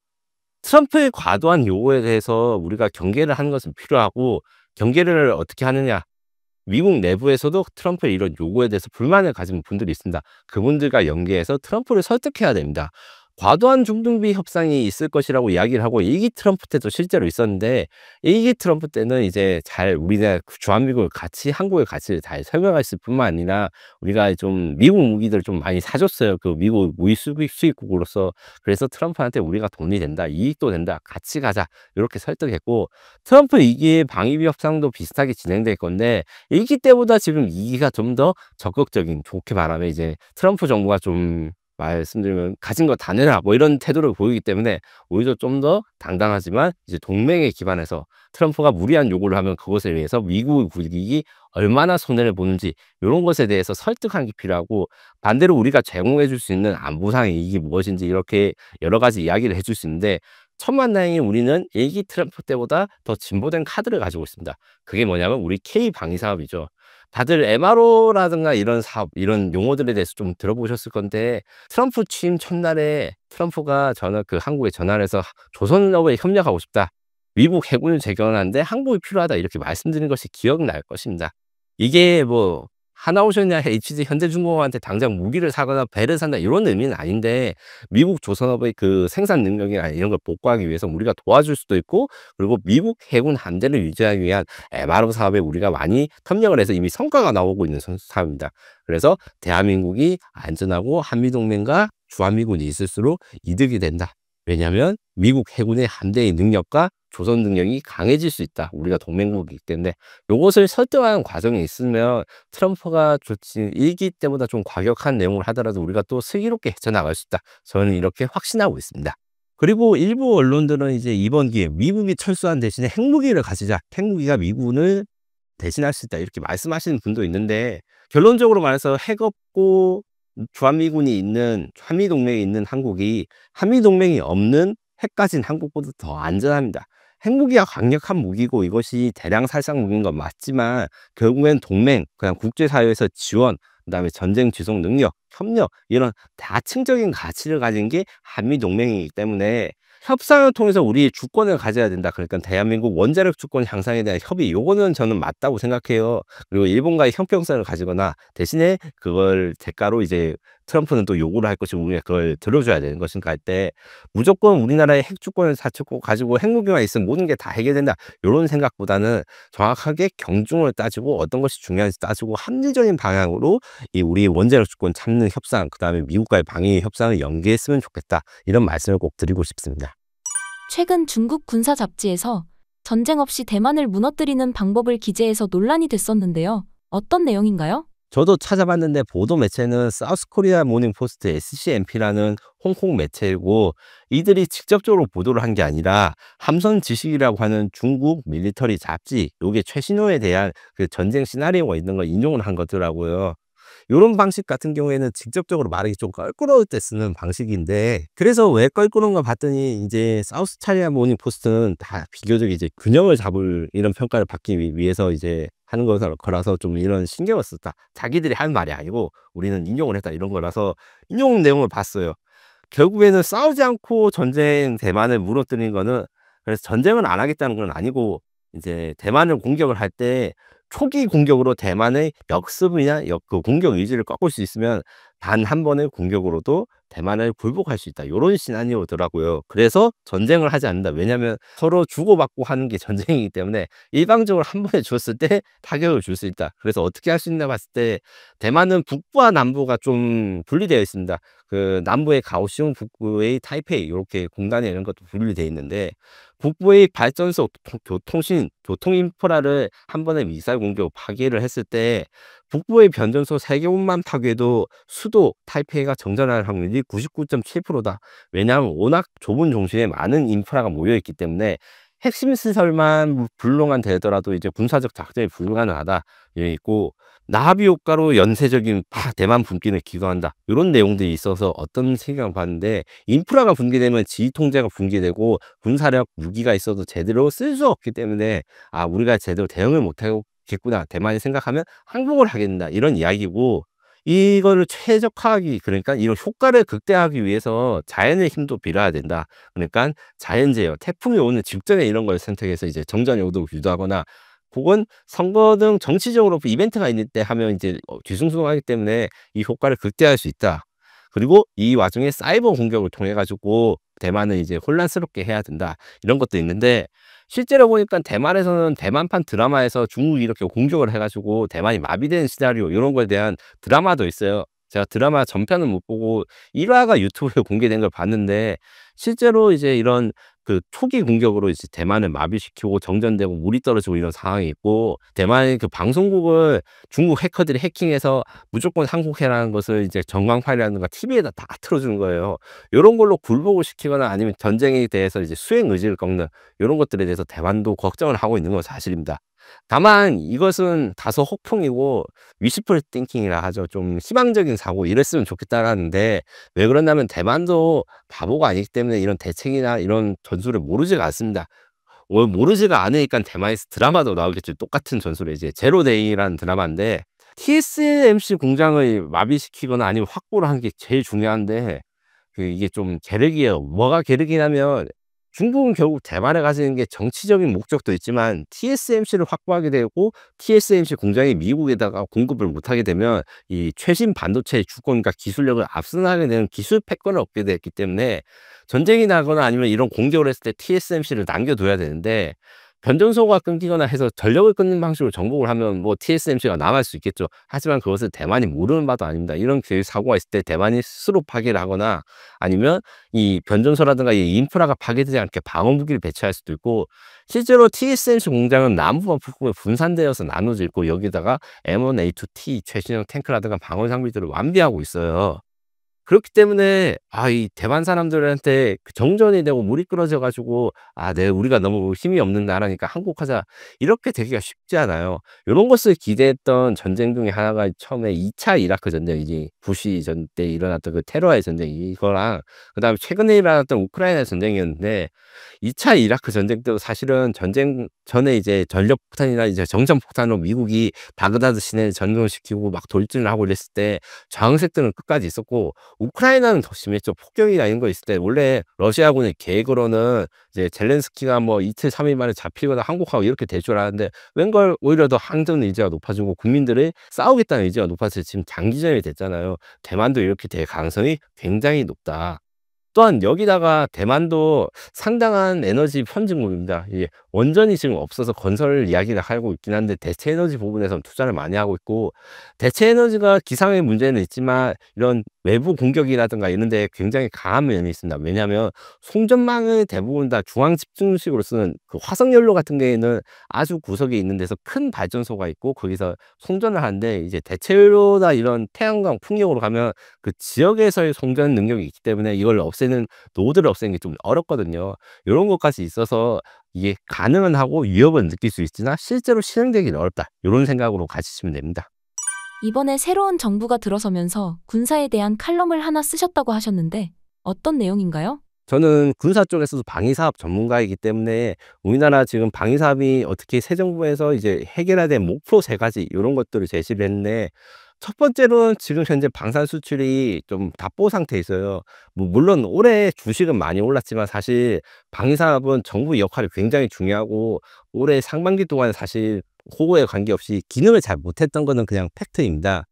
[SPEAKER 1] 트럼프의 과도한 요구에 대해서 우리가 경계를 하는 것은 필요하고, 경계를 어떻게 하느냐, 미국 내부에서도 트럼프의 이런 요구에 대해서 불만을 가진 분들이 있습니다. 그분들과 연계해서 트럼프를 설득해야 됩니다. 과도한 중등비 협상이 있을 것이라고 이야기를 하고 1기 트럼프 때도 실제로 있었는데, 1기 트럼프 때는 이제 잘 우리나라 주한미국을 같이 한국의 가치를 잘 설명했을 뿐만 아니라 우리가 좀 미국 무기들 좀 많이 사줬어요. 그 미국 무기 수입국으로서. 그래서 트럼프한테 우리가 돈이 된다, 이익도 된다, 같이 가자, 이렇게 설득했고, 트럼프 2기의 방위비 협상도 비슷하게 진행될 건데 1기 때보다 지금 2기가 좀 더 적극적인, 좋게 말하면 이제 트럼프 정부가 좀 말씀드리면 가진 거 다 내라 뭐 이런 태도를 보이기 때문에 오히려 좀 더 당당하지만 이제 동맹에 기반해서 트럼프가 무리한 요구를 하면 그것에 의해서 미국의 국익이 얼마나 손해를 보는지 이런 것에 대해서 설득하는 게 필요하고, 반대로 우리가 제공해 줄 수 있는 안보상의 이익이 무엇인지 이렇게 여러 가지 이야기를 해줄 수 있는데, 천만다행히 우리는 1기 트럼프 때보다 더 진보된 카드를 가지고 있습니다. 그게 뭐냐면 우리 K 방위 사업이죠. 다들 MRO라든가 이런 사업, 이런 용어들에 대해서 좀 들어보셨을 건데, 트럼프 취임 첫날에 트럼프가 한국에 전화를 해서 조선업에 협력하고 싶다, 미국 해군을 재건하는데 항복이 필요하다, 이렇게 말씀드린 것이 기억날 것입니다. 이게 뭐 하나오션이나 HG 현대중공업한테 당장 무기를 사거나 배를 산다 이런 의미는 아닌데, 미국 조선업의 그 생산 능력이나 이런 걸 복구하기 위해서 우리가 도와줄 수도 있고, 그리고 미국 해군 함대를 유지하기 위한 MRO 사업에 우리가 많이 협력을 해서 이미 성과가 나오고 있는 사업입니다. 그래서 대한민국이 안전하고 한미동맹과 주한미군이 있을수록 이득이 된다. 왜냐하면 미국 해군의 함대의 능력과 조선 능력이 강해질 수 있다, 우리가 동맹국이기 때문에. 요것을 설득하는 과정에 있으면 트럼프가 좋지 1기 때보다 좀 과격한 내용을 하더라도 우리가 또 슬기롭게 헤쳐나갈 수 있다, 저는 이렇게 확신하고 있습니다. 그리고 일부 언론들은 이제 이번 기회에 미국이 철수한 대신에 핵무기를 가지자, 핵무기가 미군을 대신할 수 있다 이렇게 말씀하시는 분도 있는데 결론적으로 말해서 핵 없고 주한미군이 있는 한미동맹이 있는 한국이 한미동맹이 없는 핵 가진 한국보다 더 안전합니다. 핵무기가 강력한 무기고 이것이 대량 살상 무기인 건 맞지만 결국엔 동맹, 그냥 국제사회에서 지원, 그다음에 전쟁 지속 능력, 협력 이런 다층적인 가치를 가진 게 한미동맹이기 때문에 협상을 통해서 우리의 주권을 가져야 된다. 그러니까 대한민국 원자력 주권 향상에 대한 협의 요거는 저는 맞다고 생각해요. 그리고 일본과의 형평성을 가지거나 대신에 그걸 대가로 이제 트럼프는 또 요구를 할 것이고 우리가 그걸 들어줘야 되는 것인가 할 때 무조건 우리나라의 핵 주권을 사측고 가지고 핵무기만 있으면 모든 게 다 해결된다. 요런 생각보다는 정확하게 경중을 따지고 어떤 것이 중요한지 따지고 합리적인 방향으로 이 우리 원자력 주권 찾는 협상, 그다음에 미국과의 방위 협상을 연계했으면 좋겠다. 이런 말씀을 꼭 드리고 싶습니다.
[SPEAKER 2] 최근 중국 군사 잡지에서 전쟁 없이 대만을 무너뜨리는 방법을 기재해서 논란이 됐었는데요. 어떤 내용인가요?
[SPEAKER 1] 저도 찾아봤는데 보도 매체는 사우스코리아 모닝포스트 SCMP라는 홍콩 매체이고 이들이 직접적으로 보도를 한 게 아니라 함선 지식이라고 하는 중국 밀리터리 잡지 요게 최신호에 대한 그 전쟁 시나리오가 있는 걸 인용을 한 거더라고요. 요런 방식 같은 경우에는 직접적으로 말하기 좀 껄끄러울 때 쓰는 방식인데 그래서 왜 껄끄러운가 봤더니 이제 사우스 차리아 모닝 포스트는 다 비교적 이제 균형을 잡을 이런 평가를 받기 위해서 이제 하는 거라서 좀 이런 신경을 썼다. 자기들이 한 말이 아니고 우리는 인용을 했다 이런 거라서 인용 내용을 봤어요. 결국에는 싸우지 않고 전쟁 대만을 무너뜨린 거는 그래서 전쟁을 안 하겠다는 건 아니고 이제 대만을 공격을 할 때 초기 공격으로 대만의 역습이나 그 공격 의지를 꺾을 수 있으면 단 한 번의 공격으로도 대만을 굴복할 수 있다. 요런 시나리오더라고요. 그래서 전쟁을 하지 않는다. 왜냐하면 서로 주고받고 하는 게 전쟁이기 때문에 일방적으로 한 번에 줬을 때 타격을 줄 수 있다. 그래서 어떻게 할 수 있나 봤을 때 대만은 북부와 남부가 좀 분리되어 있습니다. 그 남부의 가오슝, 북부의 타이페이 이렇게 공간에 이런 것도 분리되어 있는데 북부의 발전소, 교통신, 교통 인프라를 한 번에 미사일 공격 파괴를 했을 때 북부의 변전소 3개만 파괴도 수도 타이페이가 정전할 확률이 99.7%다. 왜냐하면 워낙 좁은 도시에 많은 인프라가 모여 있기 때문에 핵심 시설만 불능한 되더라도 이제 군사적 작전이 불가능하다. 예, 있고 나비 효과로 연쇄적인 대만 분기를 기도한다. 이런 내용들이 있어서 어떤 생각을 봤는데 인프라가 붕괴되면 지휘 통제가 붕괴되고 군사력 무기가 있어도 제대로 쓸 수 없기 때문에 아 우리가 제대로 대응을 못하겠구나. 대만이 생각하면 항복을 하게 된다. 이런 이야기고 이거를 최적화하기 그러니까 이런 효과를 극대화하기 위해서 자연의 힘도 빌어야 된다. 그러니까 자연재해, 태풍이 오는 직전에 이런 걸 선택해서 이제 정전 요도를 유도하거나 혹은 선거 등 정치적으로 이벤트가 있을 때 하면 이제 뒤숭숭하기 때문에 이 효과를 극대화할 수 있다. 그리고 이 와중에 사이버 공격을 통해 가지고 대만을 이제 혼란스럽게 해야 된다. 이런 것도 있는데 실제로 보니까 대만에서는 대만판 드라마에서 중국이 이렇게 공격을 해 가지고 대만이 마비되는 시나리오 이런 거에 대한 드라마도 있어요. 제가 드라마 전편은 못 보고 1화가 유튜브에 공개된 걸 봤는데 실제로 이제 이런 그 초기 공격으로 이제 대만을 마비시키고 정전되고 물이 떨어지고 이런 상황이 있고 대만의 그 방송국을 중국 해커들이 해킹해서 무조건 항복해라는 것을 이제 전광판이라든가 TV에다 다 틀어주는 거예요. 요런 걸로 굴복을 시키거나 아니면 전쟁에 대해서 이제 수행 의지를 꺾는 요런 것들에 대해서 대만도 걱정을 하고 있는 건 사실입니다. 다만 이것은 다소 혹평이고 위시풀 띵킹이라 하죠. 좀 희망적인 사고 이랬으면 좋겠다라는데 왜 그러냐면 대만도 바보가 아니기 때문에 이런 대책이나 이런 전술을 모르지가 않습니다. 모르지가 않으니까 대만에서 드라마도 나오겠죠. 똑같은 전술에 이제 제로데이라는 드라마인데 TSMC 공장을 마비시키거나 아니면 확보를 하는 게 제일 중요한데 그 이게 좀 계륵이에요. 뭐가 계륵이냐면 중국은 결국 대만에 가지는 게 정치적인 목적도 있지만 TSMC를 확보하게 되고 TSMC 공장이 미국에다가 공급을 못하게 되면 이 최신 반도체의 주권과 기술력을 앞서나가게 되는 기술 패권을 얻게 됐기 때문에 전쟁이 나거나 아니면 이런 공격을 했을 때 TSMC를 남겨둬야 되는데 변전소가 끊기거나 해서 전력을 끊는 방식으로 정복을 하면 뭐 TSMC가 남을 수 있겠죠. 하지만 그것을 대만이 모르는 바도 아닙니다. 이런 사고가 있을 때 대만이 스스로 파괴를 하거나 아니면 이 변전소라든가 이 인프라가 파괴되지 않게 방어 무기를 배치할 수도 있고 실제로 TSMC 공장은 남부와 북부에 분산되어서 나눠져 있고 여기다가 M1A2T 최신형 탱크라든가 방어 장비들을 완비하고 있어요. 그렇기 때문에 이 대만 사람들한테 그 정전이 되고 물이 끊어져 가지고 우리가 너무 힘이 없는 나라니까 항복하자." 이렇게 되기가 쉽지 않아요. 요런 것을 기대했던 전쟁 중에 하나가 처음에 2차 이라크 전쟁이지, 부시 전 때 일어났던 그 테러의 전쟁 이거랑 그다음에 최근에 일어났던 우크라이나 전쟁이었는데, 2차 이라크 전쟁 때도 사실은 전쟁 전에 이제 전력 폭탄이나 이제 정전 폭탄으로 미국이 바그다드 시내를 전동시키고 막 돌진을 하고 이랬을 때 저항색들은 끝까지 있었고, 우크라이나는 더 심했죠. 폭격이나 이런 거 있을 때 원래 러시아군의 계획으로는 이제 젤렌스키가 뭐 이틀 3일 만에 잡히거나 항복하고 이렇게 될 줄 알았는데, 웬걸 오히려 더 항전 의지가 높아지고 국민들의 싸우겠다는 의지가 높아서 지금 장기전이 됐잖아요. 대만도 이렇게 될 가능성이 굉장히 높다. 또한 여기다가 대만도 상당한 에너지 편중국입니다. 이게 원전이 지금 없어서 건설 이야기를 하고 있긴 한데, 대체 에너지 부분에선 투자를 많이 하고 있고, 대체 에너지가 기상의 문제는 있지만 이런 외부 공격이라든가 이런 데 굉장히 강한 면이 있습니다. 왜냐하면 송전망을 대부분 다 중앙 집중식으로 쓰는 그 화석연료 같은 경우에는 아주 구석에 있는 데서 큰 발전소가 있고 거기서 송전을 하는데, 이제 대체로나 이런 태양광 풍력으로 가면 그 지역에서의 송전 능력이 있기 때문에 이걸 없애는, 노드를 없애는 게 좀 어렵거든요. 요런 것까지 있어서 이게 가능은 하고 위협은 느낄 수 있으나 실제로 실행되기는 어렵다. 요런 생각으로 가지시면 됩니다.
[SPEAKER 2] 이번에 새로운 정부가 들어서면서 군사에 대한 칼럼을 하나 쓰셨다고 하셨는데 어떤 내용인가요?
[SPEAKER 1] 저는 군사 쪽에서도 방위사업 전문가이기 때문에 우리나라 지금 방위사업이 어떻게 새 정부에서 이제 해결해야 될 목표 3가지 요런 것들을 제시를 했는데, 첫 번째로는 지금 현재 방산 수출이 좀 답보 상태에 있어요. 뭐 물론 올해 주식은 많이 올랐지만 사실 방위사업은 정부의 역할이 굉장히 중요하고, 올해 상반기 동안 사실 그거에 관계없이 기능을 잘 못했던 거는 그냥 팩트입니다.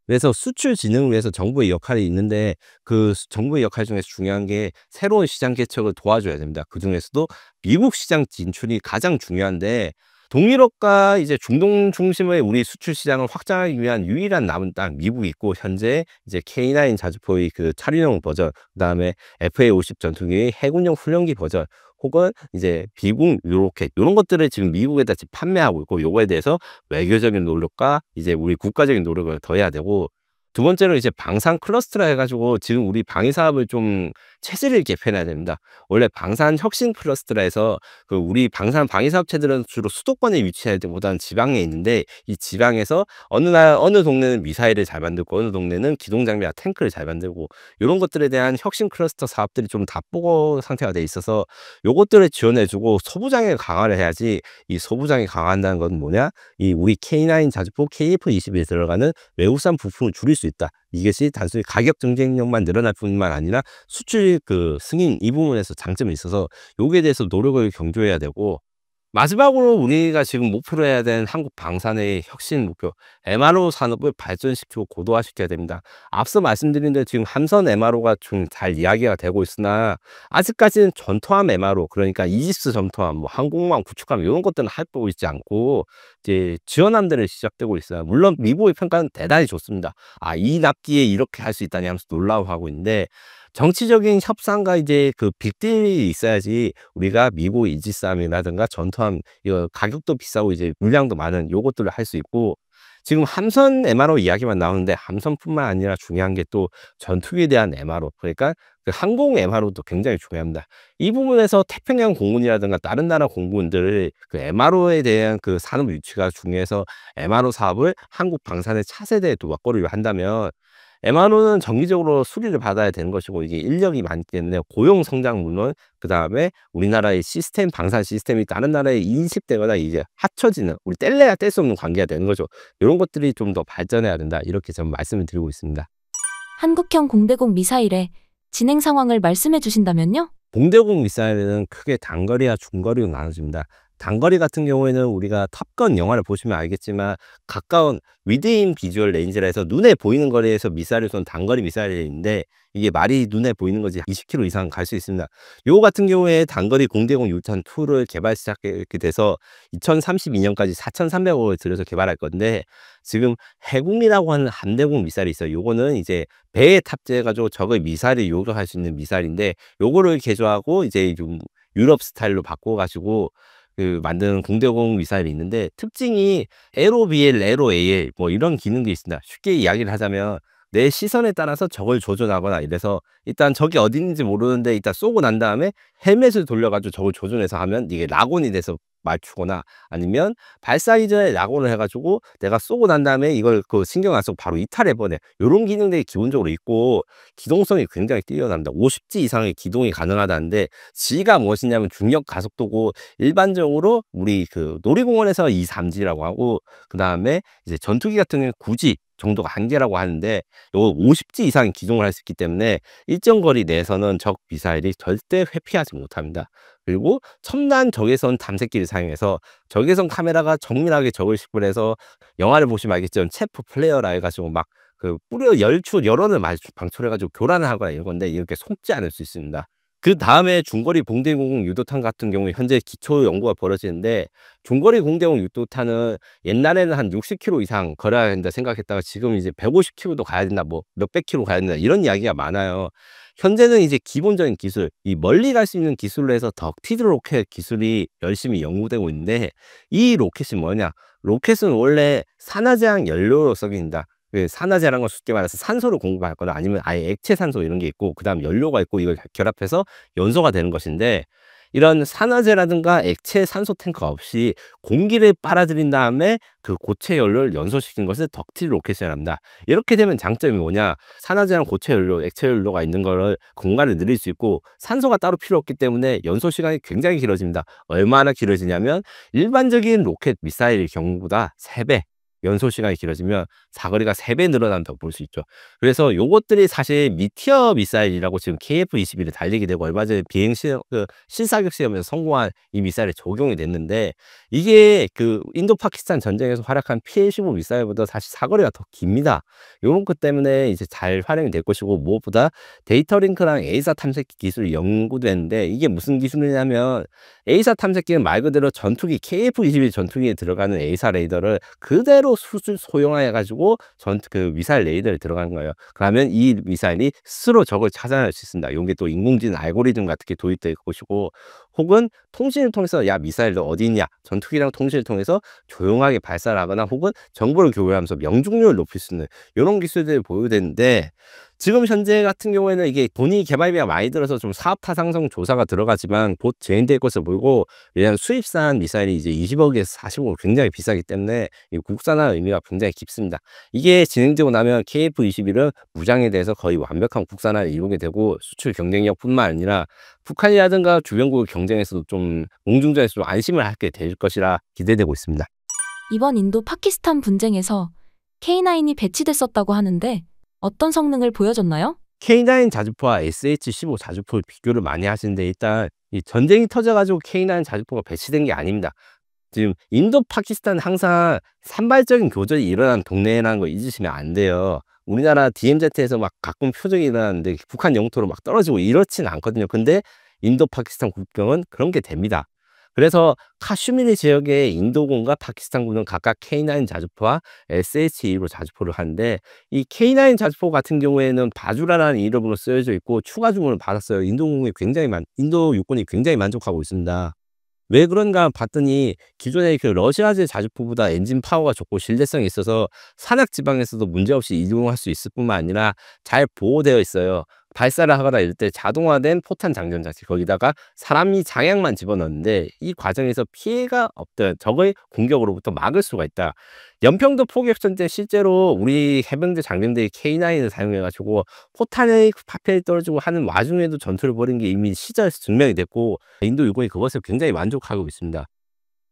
[SPEAKER 1] 그래서 수출 진흥을 위해서 정부의 역할이 있는데, 그 정부의 역할 중에서 중요한 게 새로운 시장 개척을 도와줘야 됩니다. 그중에서도 미국 시장 진출이 가장 중요한데, 동유럽과 이제 중동 중심의 우리 수출 시장을 확장하기 위한 유일한 남은 땅 미국이 있고, 현재 이제 K9 자주포의 그 차륜용 버전, 그다음에 FA-50 전투기의 해군용 훈련기 버전, 혹은 이제 비공 유로켓 요런 것들을 지금 미국에다 지금 판매하고 있고, 요거에 대해서 외교적인 노력과 이제 우리 국가적인 노력을 더해야 되고, 두 번째로 이제 방산 클러스터라 해 가지고 지금 우리 방위 사업을 좀 체질을 개편해야 됩니다. 원래 방산 혁신 클러스터라 해서 그 우리 방산 방위 사업체들은 주로 수도권에 위치해야 되보다는 지방에 있는데, 이 지방에서 어느 동네는 미사일을 잘 만들고 어느 동네는 기동 장비와 탱크를 잘 만들고, 요런 것들에 대한 혁신 클러스터 사업들이 좀 답보고 상태가 돼 있어서 요것들을 지원해 주고 소부장에 강화를 해야지. 이 소부장이 강화한다는 건 뭐냐? 이 우리 K9 자주포 KF-21에 들어가는 외국산 부품을 줄일 수 있다. 이것이 단순히 가격 경쟁력만 늘어날 뿐만 아니라 수출 그 승인 이 부분에서 장점이 있어서 요기에 대해서 노력을 경주해야 되고, 마지막으로 우리가 지금 목표로 해야 되는 한국 방산의 혁신 목표, MRO 산업을 발전시키고 고도화시켜야 됩니다. 앞서 말씀드린 대로 지금 함선 MRO가 좀 잘 이야기가 되고 있으나, 아직까지는 전투함 MRO, 그러니까 이지스 전투함, 뭐 항공모함 구축함 이런 것들은 할보고 있지 않고 이제 지원함들은 시작되고 있어요. 물론 미국의 평가는 대단히 좋습니다. 이 납기에 이렇게 할 수 있다니 하면서 놀라워하고 있는데, 정치적인 협상과 이제 그 빅딜이 있어야지 우리가 미국 이지스함이라든가 전투함 이거 가격도 비싸고 이제 물량도 많은 요것들을 할 수 있고, 지금 함선 MRO 이야기만 나오는데 함선뿐만 아니라 중요한 게 또 전투기에 대한 MRO, 그러니까 그 항공 MRO도 굉장히 중요합니다. 이 부분에서 태평양 공군이라든가 다른 나라 공군들 그 MRO에 대한 그 산업 유치가 중요해서 MRO 사업을 한국 방산의 차세대에 또 맞거리를 한다면, MRO는 정기적으로 수리를 받아야 되는 것이고, 이게 인력이 많기 때문에 고용 성장 물론, 그다음에 우리나라의 시스템 방산 시스템이 다른 나라에 인식되거나 이제 합쳐지는, 우리 뗄래야 뗄 수 없는 관계가 되는 거죠. 이런 것들이 좀 더 발전해야 된다, 이렇게 좀 말씀을 드리고 있습니다.
[SPEAKER 2] 한국형 공대공 미사일의 진행 상황을 말씀해 주신다면요?
[SPEAKER 1] 공대공 미사일은 크게 단거리와 중거리로 나눠집니다. 단거리 같은 경우에는 우리가 탑건 영화를 보시면 알겠지만 가까운 위드인 비주얼 레인지라 해서 눈에 보이는 거리에서 미사일을 쏜 단거리 미사일인데, 이게 말이 눈에 보이는 거지 20km 이상 갈 수 있습니다. 요 같은 경우에 단거리 공대공 유탄 2를 개발 시작하게 돼서 2032년까지 4,300억을 들여서 개발할 건데, 지금 해군이라고 하는 함대공 미사일이 있어요. 요거는 이제 배에 탑재해 가지고 적의 미사일을 요격할 수 있는 미사일인데, 요거를 개조하고 이제 좀 유럽 스타일로 바꿔 가지고 그 만든 공대공 미사일이 있는데, 특징이 에로 BL, 에로 AL 뭐 이런 기능도 있습니다. 쉽게 이야기를 하자면 내 시선에 따라서 적을 조준하거나 이래서 일단 적이 어디 있는지 모르는데 일단 쏘고 난 다음에 헬멧을 돌려 가지고 적을 조준해서 하면 이게 락온이 돼서 맞추거나 아니면 발사 이전에 락온을 해 가지고 내가 쏘고 난 다음에 이걸 그 신경 안 쓰고 바로 이탈해 버려. 요런 기능들이 기본적으로 있고 기동성이 굉장히 뛰어납니다. 50G 이상의 기동이 가능하다는데 G가 무엇이냐면 중력 가속도고 일반적으로 우리 그 놀이공원에서 2, 3G라고 하고 그다음에 이제 전투기 같은 경우는 9G 정도가 한계라고 하는데 요 50G 이상의 기동을 할 수 있기 때문에 일정 거리 내에서는 적 미사일이 절대 회피하지 못합니다. 그리고 첨단 적외선 탐색기를 사용해서 적외선 카메라가 정밀하게 적을 식별해서 영화를 보시면 알겠지만 체프 플레이어라 해가지고 막 그 뿌려 열출 열원을 방출해가지고 교란을 하거나 이런 건데 이렇게 속지 않을 수 있습니다. 그 다음에 중거리 공대공 유도탄 같은 경우에 현재 기초 연구가 벌어지는데 중거리 공대공 유도탄은 옛날에는 한 60km 이상 걸어야 된다 생각했다가 지금 이제 150km도 가야 된다, 뭐 몇백 킬로 가야 된다 이런 이야기가 많아요. 현재는 이제 기본적인 기술, 이 멀리 갈 수 있는 기술로 해서 덕티드 로켓 기술이 열심히 연구되고 있는데 이 로켓이 뭐냐? 로켓은 원래 산화제한 연료로 썩입니다. 그 산화제라는 건 쉽게 말해서 산소를 공급할 거나 아니면 아예 액체 산소 이런 게 있고 그다음 연료가 있고 이걸 결합해서 연소가 되는 것인데 이런 산화제라든가 액체 산소 탱크가 없이 공기를 빨아들인 다음에 그 고체 연료를 연소시킨 것을 덕틸 로켓이라 합니다. 이렇게 되면 장점이 뭐냐? 산화제랑 고체 연료, 액체 연료가 있는 거를 공간을 늘릴 수 있고 산소가 따로 필요 없기 때문에 연소 시간이 굉장히 길어집니다. 얼마나 길어지냐면 일반적인 로켓 미사일의 경우보다 3배 연소 시간이 길어지면 사거리가 3배 늘어난다고 볼 수 있죠. 그래서 요것들이 사실 미티어 미사일이라고 지금 KF-21에 달리게 되고 얼마 전에 비행 시험, 그 실사격 시험에서 성공한 이 미사일에 적용이 됐는데 이게 그 인도 파키스탄 전쟁에서 활약한 PL-15 미사일보다 사실 사거리가 더 깁니다. 요런 것 때문에 이제 잘 활용이 될 것이고 무엇보다 데이터 링크랑 에이사 탐색기 기술이 연구됐는데 이게 무슨 기술이냐면 에이사 탐색기는 말 그대로 전투기 KF-21 전투기에 들어가는 에이사 레이더를 그대로 수술 소형화해 가지고 그 미사일 레이더에 들어가는 거예요. 그러면 이 미사일이 스스로 적을 찾아낼 수 있습니다. 요게 또 인공지능 알고리즘 같은 게 도입될 것이고 혹은 통신을 통해서 야 미사일 너 어디 있냐 전투기랑 통신을 통해서 조용하게 발사를 하거나 혹은 정보를 교류하면서 명중률을 높일 수 있는 이런 기술들이 보유되는데 지금 현재 같은 경우에는 이게 돈이 개발비가 많이 들어서 좀 사업 타당성 조사가 들어가지만 곧 진행될 것으로 보이고 왜냐하면 수입산 미사일이 이제 20억에서 40억 굉장히 비싸기 때문에 이 국산화 의미가 굉장히 깊습니다. 이게 진행되고 나면 KF-21은 무장에 대해서 거의 완벽한 국산화를 이루게 되고 수출 경쟁력뿐만 아니라 북한이라든가 주변국 경쟁에서도 좀 공중전에서 좀 안심을 하게 될 것이라 기대되고 있습니다.
[SPEAKER 2] 이번 인도 파키스탄 분쟁에서 K9이 배치됐었다고 하는데 어떤 성능을 보여줬나요?
[SPEAKER 1] K9 자주포와 SH-15 자주포를 비교를 많이 하시는데 일단 이 전쟁이 터져가지고 K9 자주포가 배치된 게 아닙니다. 지금 인도 파키스탄 항상 산발적인 교전이 일어난 동네라는 거 잊으시면 안 돼요. 우리나라 DMZ에서 막 가끔 표적이 일어나는데 북한 영토로 막 떨어지고 이렇지는 않거든요. 근데 인도 파키스탄 국경은 그런 게 됩니다. 그래서 카슈미르 지역의 인도군과 파키스탄군은 각각 K9 자주포와 SH-2로 자주포를 하는데 이 K9 자주포 같은 경우에는 바주라라는 이름으로 쓰여져 있고 추가 주문을 받았어요. 인도 육군이 굉장히 만족하고 있습니다. 왜 그런가 봤더니 기존의 그 러시아제 자주포보다 엔진 파워가 좋고 신뢰성이 있어서 산악 지방에서도 문제없이 이동할 수 있을 뿐만 아니라 잘 보호되어 있어요. 발사를 하거나 이럴 때 자동화된 포탄 장전 장치 거기다가 사람이 장약만 집어넣는데 이 과정에서 피해가 없던 적의 공격으로부터 막을 수가 있다. 연평도 포격전 때 실제로 우리 해병대 장병들이 K9을 사용해가지고 포탄의 파편이 떨어지고 하는 와중에도 전투를 벌인 게 이미 시절에서 증명이 됐고 인도 육군이 그것을 굉장히 만족하고 있습니다.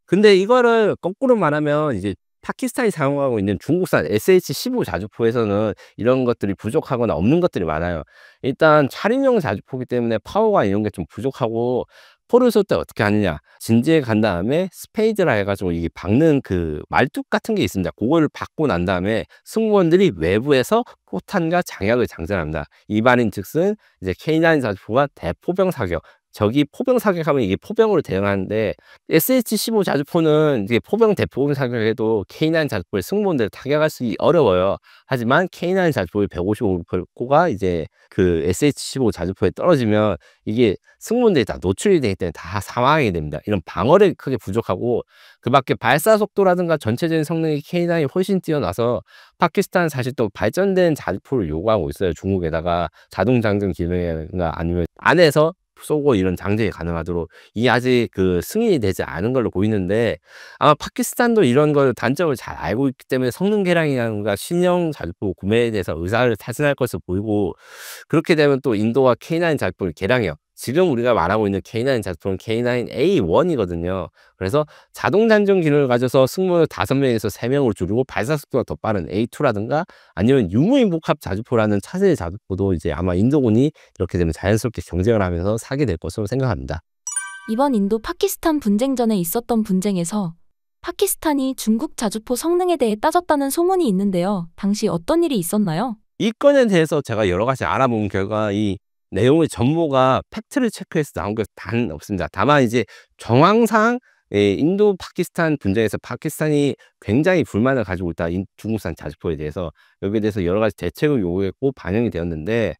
[SPEAKER 1] 근데 이거를 거꾸로 말하면 이제 파키스탄이 사용하고 있는 중국산 SH-15 자주포에서는 이런 것들이 부족하거나 없는 것들이 많아요. 일단 차림용 자주포기 때문에 파워가 이런 게 좀 부족하고 포를 쏠 때 어떻게 하느냐 진지에 간 다음에 스페이드라 해가지고 이게 박는 그 말뚝 같은 게 있습니다. 그걸 박고 난 다음에 승무원들이 외부에서 포탄과 장약을 장전합니다. 일반인 즉슨 이제 K9 자주포가 대포병 사격 적이 포병 사격하면 이게 포병으로 대응하는데 SH-15 자주포는 이게 포병 대포공 사격해도 K9 자주포의 승무원들을 타격할 수 어려워요. 하지만 K9 자주포의 155가 이제 그 SH-15 자주포에 떨어지면 이게 승무원들이 다 노출이 되기 때문에 다 사망하게 됩니다. 이런 방어력이 크게 부족하고 그 밖에 발사 속도라든가 전체적인 성능이 K9이 훨씬 뛰어나서 파키스탄은 사실 또 발전된 자주포를 요구하고 있어요. 중국에다가 자동 장전 기능이나 아니면 안에서 쏘고 이런 장전이 가능하도록 이 아직 그 승인이 되지 않은 걸로 보이는데 아마 파키스탄도 이런 걸 단점을 잘 알고 있기 때문에 성능 개량이라든가 신형 자주포 구매에 대해서 의사를 타진할 것으로 보이고 그렇게 되면 또 인도가 K9 자주포를 개량해요. 지금 우리가 말하고 있는 K9 자주포는 K9A1이거든요. 그래서 자동 장전 기능을 가져서 승무원을 5명에서 3명으로 줄이고 발사 속도가 더 빠른 A2라든가 아니면 유무인 복합 자주포라는 차세대 자주포도 이제 아마 인도군이 이렇게 되면 자연스럽게 경쟁을 하면서 사게 될 것으로 생각합니다.
[SPEAKER 2] 이번 인도 파키스탄 분쟁 전에 있었던 분쟁에서 파키스탄이 중국 자주포 성능에 대해 따졌다는 소문이 있는데요. 당시 어떤 일이 있었나요?
[SPEAKER 1] 이 건에 대해서 제가 여러 가지 알아본 결과 이 내용의 전모가 팩트를 체크해서 나온 게 단 없습니다. 다만 이제 정황상 인도 파키스탄 분쟁에서 파키스탄이 굉장히 불만을 가지고 있다. 중국산 자주포에 대해서 여기에 대해서 여러 가지 대책을 요구했고 반영이 되었는데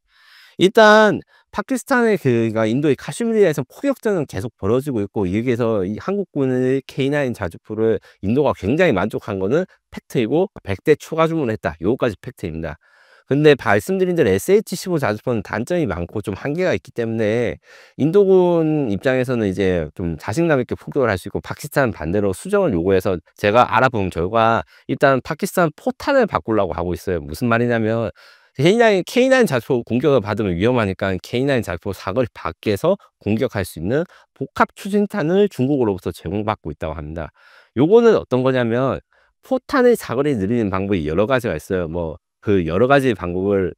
[SPEAKER 1] 일단 파키스탄의 그러니까 인도의 카슈미르에서 포격전은 계속 벌어지고 있고 여기에서 이 한국군의 K9 자주포를 인도가 굉장히 만족한 거는 팩트이고 100대 추가 주문했다. 요거까지 팩트입니다. 근데 말씀드린 대로 SH-15 자주포는 단점이 많고 좀 한계가 있기 때문에 인도군 입장에서는 이제 좀 자신감 있게 포격을 할 수 있고 파키스탄 반대로 수정을 요구해서 제가 알아본 결과 일단 파키스탄 포탄을 바꾸려고 하고 있어요. 무슨 말이냐면 K9 자주포 공격을 받으면 위험하니까 K9 자주포 사거리 밖에서 공격할 수 있는 복합 추진탄을 중국으로부터 제공받고 있다고 합니다. 요거는 어떤 거냐면 포탄의 사거리 늘리는 방법이 여러 가지가 있어요. 뭐 그 여러 가지 방법을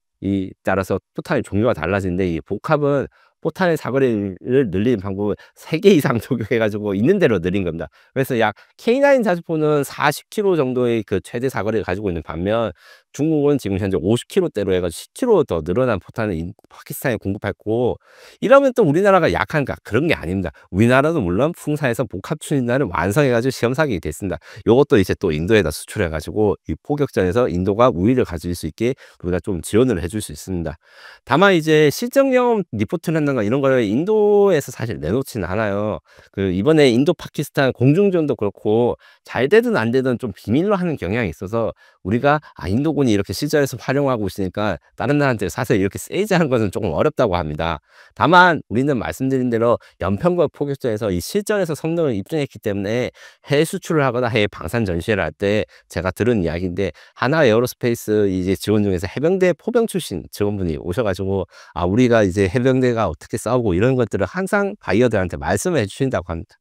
[SPEAKER 1] 따라서 포탄의 종류가 달라지는데 이 복합은 포탄의 사거리를 늘리는 방법을 3개 이상 적용해 가지고 있는 대로 늘린 겁니다. 그래서 약 K9 자주포는 40km 정도의 그 최대 사거리를 가지고 있는 반면 중국은 지금 현재 50km대로 해가지고 10km 더 늘어난 포탄을 파키스탄에 공급했고 이러면 또 우리나라가 약한가? 그런 게 아닙니다. 우리나라도 물론 풍사에서 복합 추진단을 완성해가지고 시험 사격이 됐습니다. 요것도 이제 또 인도에다 수출해가지고 이 포격전에서 인도가 우위를 가질 수 있게 우리가 좀 지원을 해줄 수 있습니다. 다만 이제 실전 경험 리포트를 한다든가 이런 걸 인도에서 사실 내놓지는 않아요. 그 이번에 인도 파키스탄 공중전도 그렇고 잘 되든 안 되든 좀 비밀로 하는 경향이 있어서 우리가 인도군이 이렇게 실전에서 활용하고 있으니까 다른 나라한테 사실 이렇게 세이지 하는 것은 조금 어렵다고 합니다. 다만 우리는 말씀드린 대로 연평도 포격전에서 이 실전에서 성능을 입증했기 때문에 해외 수출을 하거나 해외 방산 전시회를 할 때 제가 들은 이야기인데 하나 에어로스페이스 이제 직원 중에서 해병대 포병 출신 직원분이 오셔가지고 우리가 이제 해병대가 어떻게 싸우고 이런 것들을 항상 바이어들한테 말씀을 해주신다고 합니다.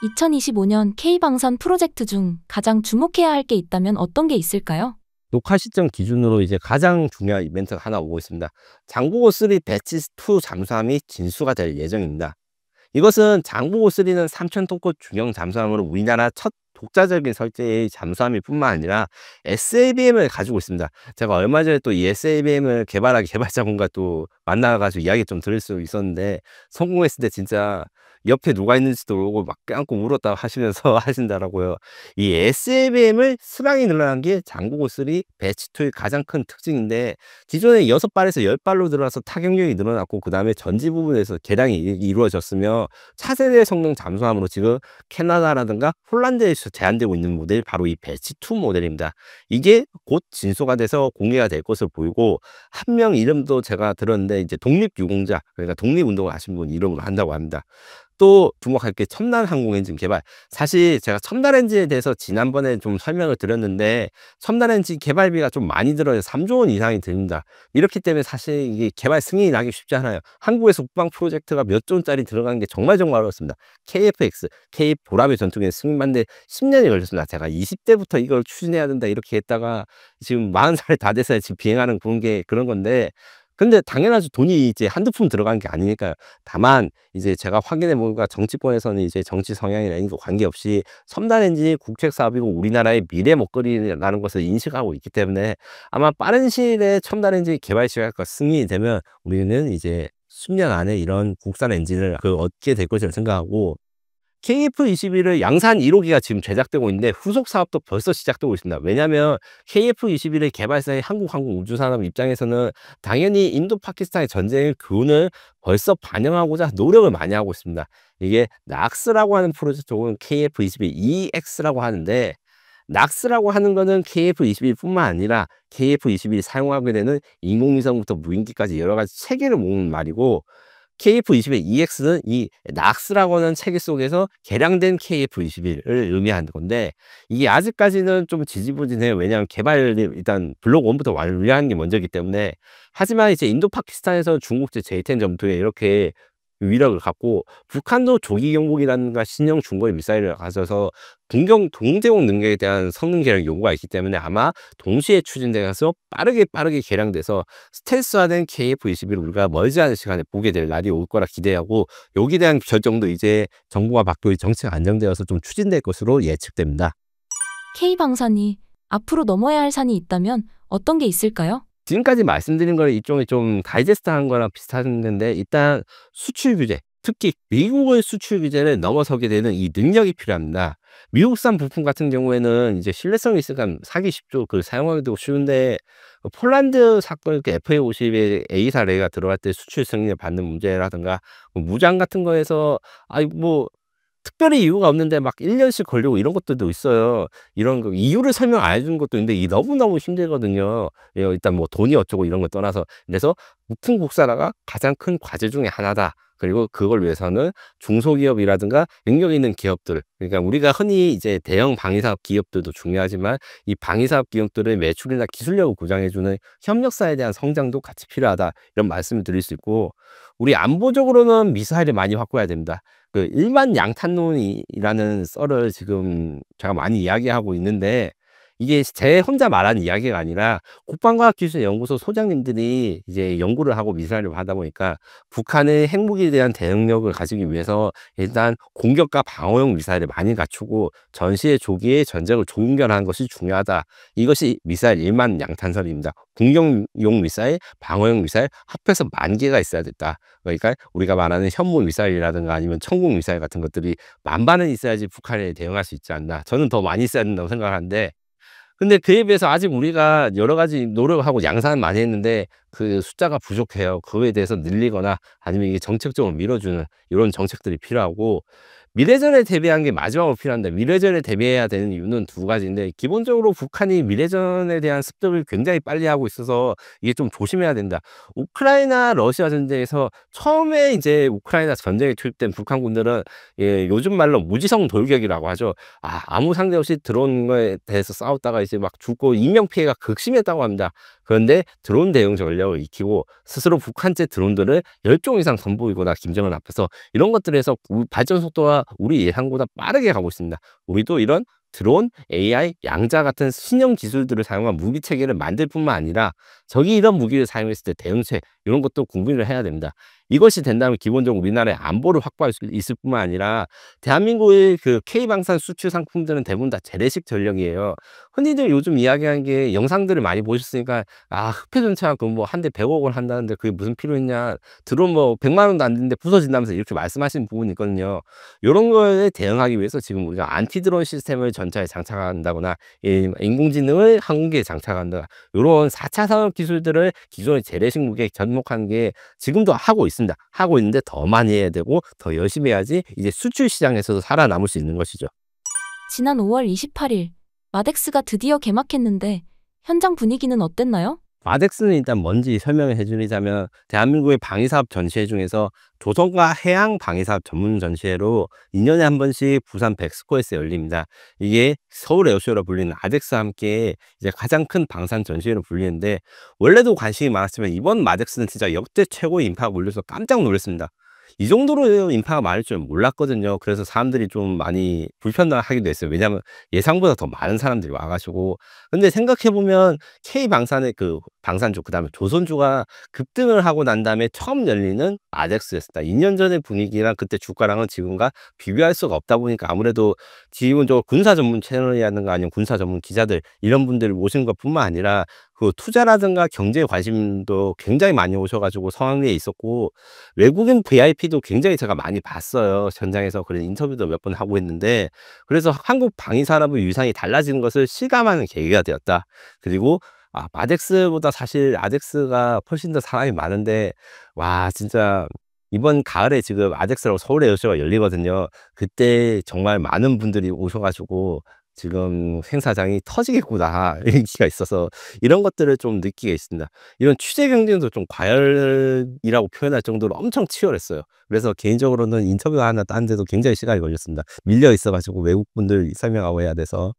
[SPEAKER 2] 2025년 K방산 프로젝트 중 가장 주목해야 할 게 있다면 어떤 게 있을까요?
[SPEAKER 1] 녹화 시점 기준으로 이제 가장 중요한 이벤트가 하나 오고 있습니다. 장보고 3 배치 2 잠수함이 진수가 될 예정입니다. 이것은 장보고 3는 3,000톤급 중형 잠수함으로 우리나라 첫 독자적인 설계의 잠수함일 뿐만 아니라 SABM을 가지고 있습니다. 제가 얼마 전에 또 이 SABM을 개발하기 개발자분과 또 만나가지고 이야기 좀 들을 수 있었는데 성공했을 때 진짜 옆에 누가 있는지도 모르고 막 껴안고 울었다 하시면서 하신다라고요. 이 SABM을 수량이 늘어난 게 장보고 3 배치 2의 가장 큰 특징인데 기존에 6발에서 10발로 들어와서 타격력이 늘어났고 그 다음에 전지 부분에서 개량이 이루어졌으며 차세대 성능 잠수함으로 지금 캐나다라든가 홀란드에서 제한되고 있는 모델이 바로 이 배치 2 모델입니다. 이게 곧 진수가 돼서 공개가 될 것으로 보이고 한 명 이름도 제가 들었는데 이제 독립유공자 그러니까 독립운동을 하신 분 이름으로 한다고 합니다. 또 주목할 게 첨단 항공 엔진 개발. 사실 제가 첨단 엔진에 대해서 지난번에 좀 설명을 드렸는데 첨단 엔진 개발비가 좀 많이 들어요. 3조 원 이상이 듭니다. 이렇기 때문에 사실 이게 개발 승인이 나기 쉽지 않아요. 한국에서 국방 프로젝트가 몇 조 원짜리 들어가는 게 정말 어렵습니다. KF-X, K 보라배 전투기는 승인받는데 10년이 걸렸습니다. 제가 20대부터 이걸 추진해야 된다 이렇게 했다가 지금 40살 다 돼서 지금 비행하는 그런 건데 근데 당연하죠. 돈이 이제 한두 푼 들어간 게 아니니까요. 다만 이제 제가 확인해 보니까 정치권에서는 이제 정치 성향이나 이런 거 관계없이 첨단 엔진이 국책 사업이고 우리나라의 미래 먹거리라는 것을 인식하고 있기 때문에 아마 빠른 시일에 첨단 엔진 개발 시각과 승인이 되면 우리는 이제 10년 안에 이런 국산 엔진을 얻게 될 것이라고 생각하고, KF-21을 양산 1호기가 지금 제작되고 있는데 후속 사업도 벌써 시작되고 있습니다. 왜냐하면 KF-21의 개발사의 한국항공우주산업 입장에서는 당연히 인도 파키스탄의 전쟁의 교훈을 벌써 반영하고자 노력을 많이 하고 있습니다. 이게 낙스라고 하는 프로젝트 혹은 KF-21EX라고 하는데, 낙스라고 하는 거는 KF-21뿐만 아니라 KF-21이 사용하게 되는 인공위성부터 무인기까지 여러 가지 체계를 모으는 말이고, KF-21EX는 이 낙스라고 하는 체계 속에서 개량된 KF-21을 의미하는 건데, 이게 아직까지는 좀 지지부진해요. 왜냐하면 개발이 일단 블록 1부터 완료하는 게 먼저이기 때문에. 하지만 이제 인도 파키스탄에서 중국제 J-10 전투에 이렇게 위력을 갖고, 북한도 조기 경보기라든가 신형 중거리 미사일을 가져서 동대공 능력에 대한 성능 개량 요구가 있기 때문에 아마 동시에 추진돼서 빠르게 개량돼서 스텔스화된 KF-21을 우리가 멀지 않은 시간에 보게 될 날이 올 거라 기대하고, 여기에 대한 결정도 이제 정부가 받고 정책 안정되어서 좀 추진될 것으로 예측됩니다.
[SPEAKER 2] K방산이 앞으로 넘어야 할 산이 있다면 어떤 게 있을까요?
[SPEAKER 1] 지금까지 말씀드린 걸 일종의 좀 다이제스트한 거랑 비슷한데, 일단 수출 규제, 특히 미국의 수출 규제를 넘어서게 되는 이 능력이 필요합니다. 미국산 부품 같은 경우에는 이제 신뢰성이 있으니까 사기 쉽죠. 사용하기도 쉬운데, 폴란드 사건 FA-50에 A사 레이가 들어갈 때 수출 승인을 받는 문제라든가, 무장 같은 거에서 특별히 이유가 없는데 막 1년씩 걸리고 이런 것들도 있어요. 이런 거 이유를 설명 안 해주는 것도 있는데 이게 너무너무 힘들거든요. 일단 돈이 어쩌고 이런 거 떠나서. 그래서 부품 국산화가 가장 큰 과제 중에 하나다. 그리고 그걸 위해서는 중소기업이라든가 능력 있는 기업들, 그러니까 우리가 흔히 이제 대형 방위사업 기업들도 중요하지만 이 방위사업 기업들의 매출이나 기술력을 보장해주는 협력사에 대한 성장도 같이 필요하다, 이런 말씀을 드릴 수 있고, 우리 안보적으로는 미사일을 많이 확보해야 됩니다. 일만 양탄론이라는 썰을 지금 제가 많이 이야기하고 있는데, 이게 제 혼자 말하는 이야기가 아니라 국방과학기술연구소 소장님들이 이제 연구를 하고 미사일을 하다 보니까, 북한의 핵무기에 대한 대응력을 가지기 위해서 일단 공격과 방어용 미사일을 많이 갖추고 전시의 조기에 전쟁을 종결하는 것이 중요하다. 이것이 미사일 1만 양탄설입니다. 공격용 미사일, 방어용 미사일 합해서 10,000개가 있어야 됐다. 그러니까 우리가 말하는 현무 미사일이라든가 아니면 천국 미사일 같은 것들이 10,000발은 있어야지 북한에 대응할 수 있지 않나. 저는 더 많이 있어야 된다고 생각하는데, 근데 그에 비해서 아직 우리가 여러 가지 노력을 하고 양산을 많이 했는데 그 숫자가 부족해요. 그거에 대해서 늘리거나 아니면 이게 정책적으로 밀어주는 이런 정책들이 필요하고, 미래전에 대비한 게 마지막으로 필요한데, 미래전에 대비해야 되는 이유는 두 가지인데, 기본적으로 북한이 미래전에 대한 습득을 굉장히 빨리 하고 있어서 이게 좀 조심해야 된다. 우크라이나 러시아 전쟁에서 처음에 이제 우크라이나 전쟁에 투입된 북한군들은 요즘 말로 무지성 돌격이라고 하죠. 아무 상대 없이 드론 거에 대해서 싸웠다가 이제 막 죽고 인명피해가 극심했다고 합니다. 그런데 드론 대응 전략을 익히고 스스로 북한제 드론들을 10종 이상 선보이거나 김정은 앞에서 이런 것들에서 발전 속도가 우리 예상보다 빠르게 가고 있습니다. 우리도 이런 드론, AI, 양자 같은 신형 기술들을 사용한 무기 체계를 만들 뿐만 아니라 적이 이런 무기를 사용했을 때 대응책, 이런 것도 궁리를 해야 됩니다. 이것이 된다면 기본적으로 우리나라의 안보를 확보할 수 있을 뿐만 아니라 대한민국의 K방산 수출 상품들은 대부분 다 재래식 전력이에요. 흔히들 요즘 이야기하는 게, 영상들을 많이 보셨으니까 흑해전차 한 대 100억 원 한다는데 그게 무슨 필요 있냐, 드론 100만 원도 안 되는데 부서진다면서 이렇게 말씀하시는 부분이 있거든요. 이런 거에 대응하기 위해서 지금 우리가 안티드론 시스템을 전차에 장착한다거나 인공지능을 항공기에 장착한다, 이런 4차 산업 기술들을 기존의 재래식 무기에 접목하는 게 지금도 하고 있습니다. 하고 있는데 더 많이 해야 되고 더 열심히 해야지 이제 수출 시장에서도 살아남을 수 있는 것이죠.
[SPEAKER 2] 지난 5월 28일 마덱스가 드디어 개막했는데 현장 분위기는 어땠나요?
[SPEAKER 1] 마덱스는 일단 뭔지 설명을 해드리자면, 대한민국의 방위사업 전시회 중에서 조선과 해양 방위사업 전문 전시회로 2년에 한 번씩 부산 백스코에서 열립니다. 이게 서울 에어쇼로 불리는 아덱스와 함께 이제 가장 큰 방산 전시회로 불리는데, 원래도 관심이 많았지만 이번 마덱스는 진짜 역대 최고의 인파가 몰려서 깜짝 놀랐습니다. 이 정도로 인파가 많을 줄 몰랐거든요. 그래서 사람들이 좀 많이 불편하기도 했어요. 왜냐하면 예상보다 더 많은 사람들이 와가지고. 근데 생각해보면 K방산의 방산주 그다음에 조선주가 급등을 하고 난 다음에 처음 열리는 마덱스였습니다. 2년 전의 분위기랑 그때 주가랑은 지금과 비교할 수가 없다 보니까 아무래도 기본적으로 군사 전문 채널이라든가 아니면 군사 전문 기자들 이런 분들을 모시는 것뿐만 아니라 그 투자라든가 경제에 관심도 굉장히 많이 오셔 가지고 성황리에 있었고 외국인 VIP도 굉장히 제가 많이 봤어요. 현장에서. 그래서 인터뷰도 몇 번 하고 있는데 그래서 한국 방위 산업의 위상이 달라지는 것을 실감하는 계기가 되었다. 그리고 마덱스보다 사실 아덱스가 훨씬 더 사람이 많은데 와 진짜 이번 가을에 지금 아덱스라고 서울 에어쇼가 열리거든요. 그때 정말 많은 분들이 오셔 가지고 지금 행사장이 터지겠구나 얘기가 있어서 이런 것들을 좀 느끼게 있습니다. 이런 취재 경쟁도 좀 과열이라고 표현할 정도로 엄청 치열했어요. 그래서 개인적으로는 인터뷰 하나 따는데도 굉장히 시간이 걸렸습니다. 밀려 있어 가지고 외국분들 설명하고 해야 돼서.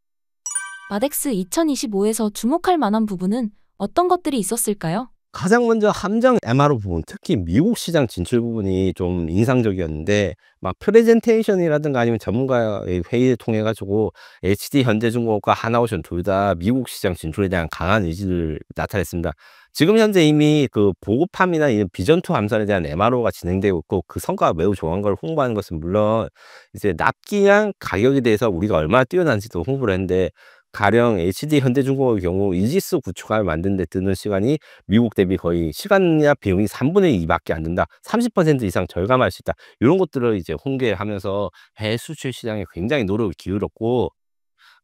[SPEAKER 2] 마덱스 2025에서 주목할 만한 부분은 어떤 것들이 있었을까요?
[SPEAKER 1] 가장 먼저 함정 MRO 부분, 특히 미국 시장 진출 부분이 좀 인상적이었는데 막 프레젠테이션이라든가 아니면 전문가의 회의를 통해 가지고 HD 현대중공업과 하나오션 둘 다 미국 시장 진출에 대한 강한 의지를 나타냈습니다. 지금 현재 이미 그 보급함이나 이런 비전2 함선에 대한 MRO가 진행되고 있고 그 성과가 매우 좋은 걸 홍보하는 것은 물론 이제 납기량 가격에 대해서 우리가 얼마나 뛰어난지도 홍보를 했는데 가령 HD 현대중공업의 경우 이지스 구축함을 만드는 데 드는 시간이 미국 대비 거의 시간이나 비용이 3분의 2밖에 안 든다. 30% 이상 절감할 수 있다. 이런 것들을 이제 홍보하면서 해외 수출 시장에 굉장히 노력을 기울였고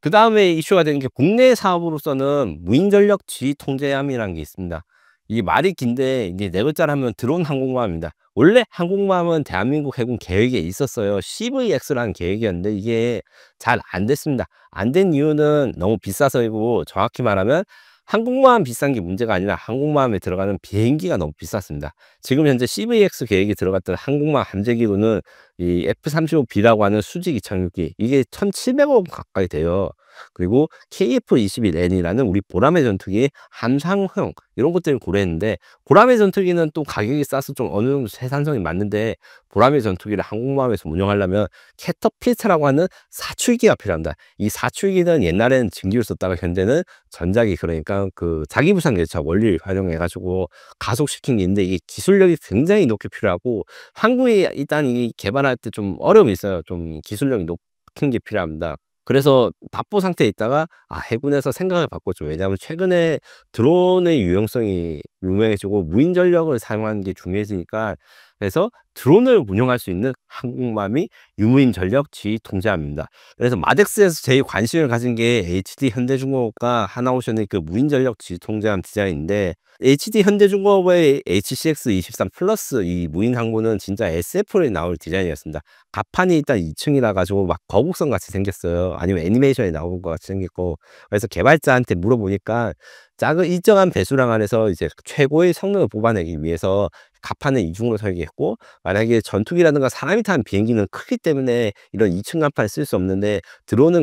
[SPEAKER 1] 그다음에 이슈가 되는 게 국내 사업으로서는 무인전력 지휘 통제함이라는 게 있습니다. 이게 말이 긴데 이제 네 글자로 하면 드론 항공모함입니다. 원래 항공모함은 대한민국 해군 계획에 있었어요. CVX라는 계획이었는데 이게 잘 안 됐습니다. 안 된 이유는 너무 비싸서이고 정확히 말하면 항공모함 비싼 게 문제가 아니라 항공모함에 들어가는 비행기가 너무 비쌌습니다. 지금 현재 CVX 계획이 들어갔던 항공모함 함재기로는 이 F-35B라고 하는 수직 이착륙기 이게 1,700억 가까이 돼요. 그리고 KF-21N이라는 우리 보라매 전투기의 함상형 이런 것들을 고려했는데 보라매 전투기는 또 가격이 싸서 좀 어느 정도 생산성이 맞는데 보라매 전투기를 항공모함에서 운영하려면 캐터필트라고 하는 사출기가 필요합니다. 이 사출기는 옛날에는 증기를 썼다가 현재는 전자기 그러니까 그 자기부상 열차 원리를 활용해 가지고 가속시킨 게 있는데 이게 기술력이 굉장히 높게 필요하고 한국이 일단 이 개발할 때 좀 어려움이 있어요. 좀 기술력이 높은 게 필요합니다. 그래서 답보 상태에 있다가 해군에서 생각을 바꿨죠. 왜냐하면 최근에 드론의 유용성이 유명해지고 무인 전력을 사용하는 게 중요해지니까 그래서 드론을 운영할 수 있는 항공모함이 유무인 전력 지휘 통제함입니다. 그래서 마덱스에서 제일 관심을 가진 게 HD 현대중공업과 하나오션의 그 무인 전력 지휘 통제함 디자인인데 HD 현대중공업의 HCX23 플러스 이 무인 항모는 진짜 SF로에 나올 디자인이었습니다. 갑판이 일단 2층이라 가지고 막 거북선 같이 생겼어요. 아니면 애니메이션에 나온 것 같이 생겼고 그래서 개발자한테 물어보니까 작은 일정한 배수량 안에서 이제 최고의 성능을 뽑아내기 위해서 갑판을 이중으로 설계했고 만약에 전투기라든가 사람이 타는 비행기는 크기 때문에 이런 2층 갑판을 쓸 수 없는데 드론은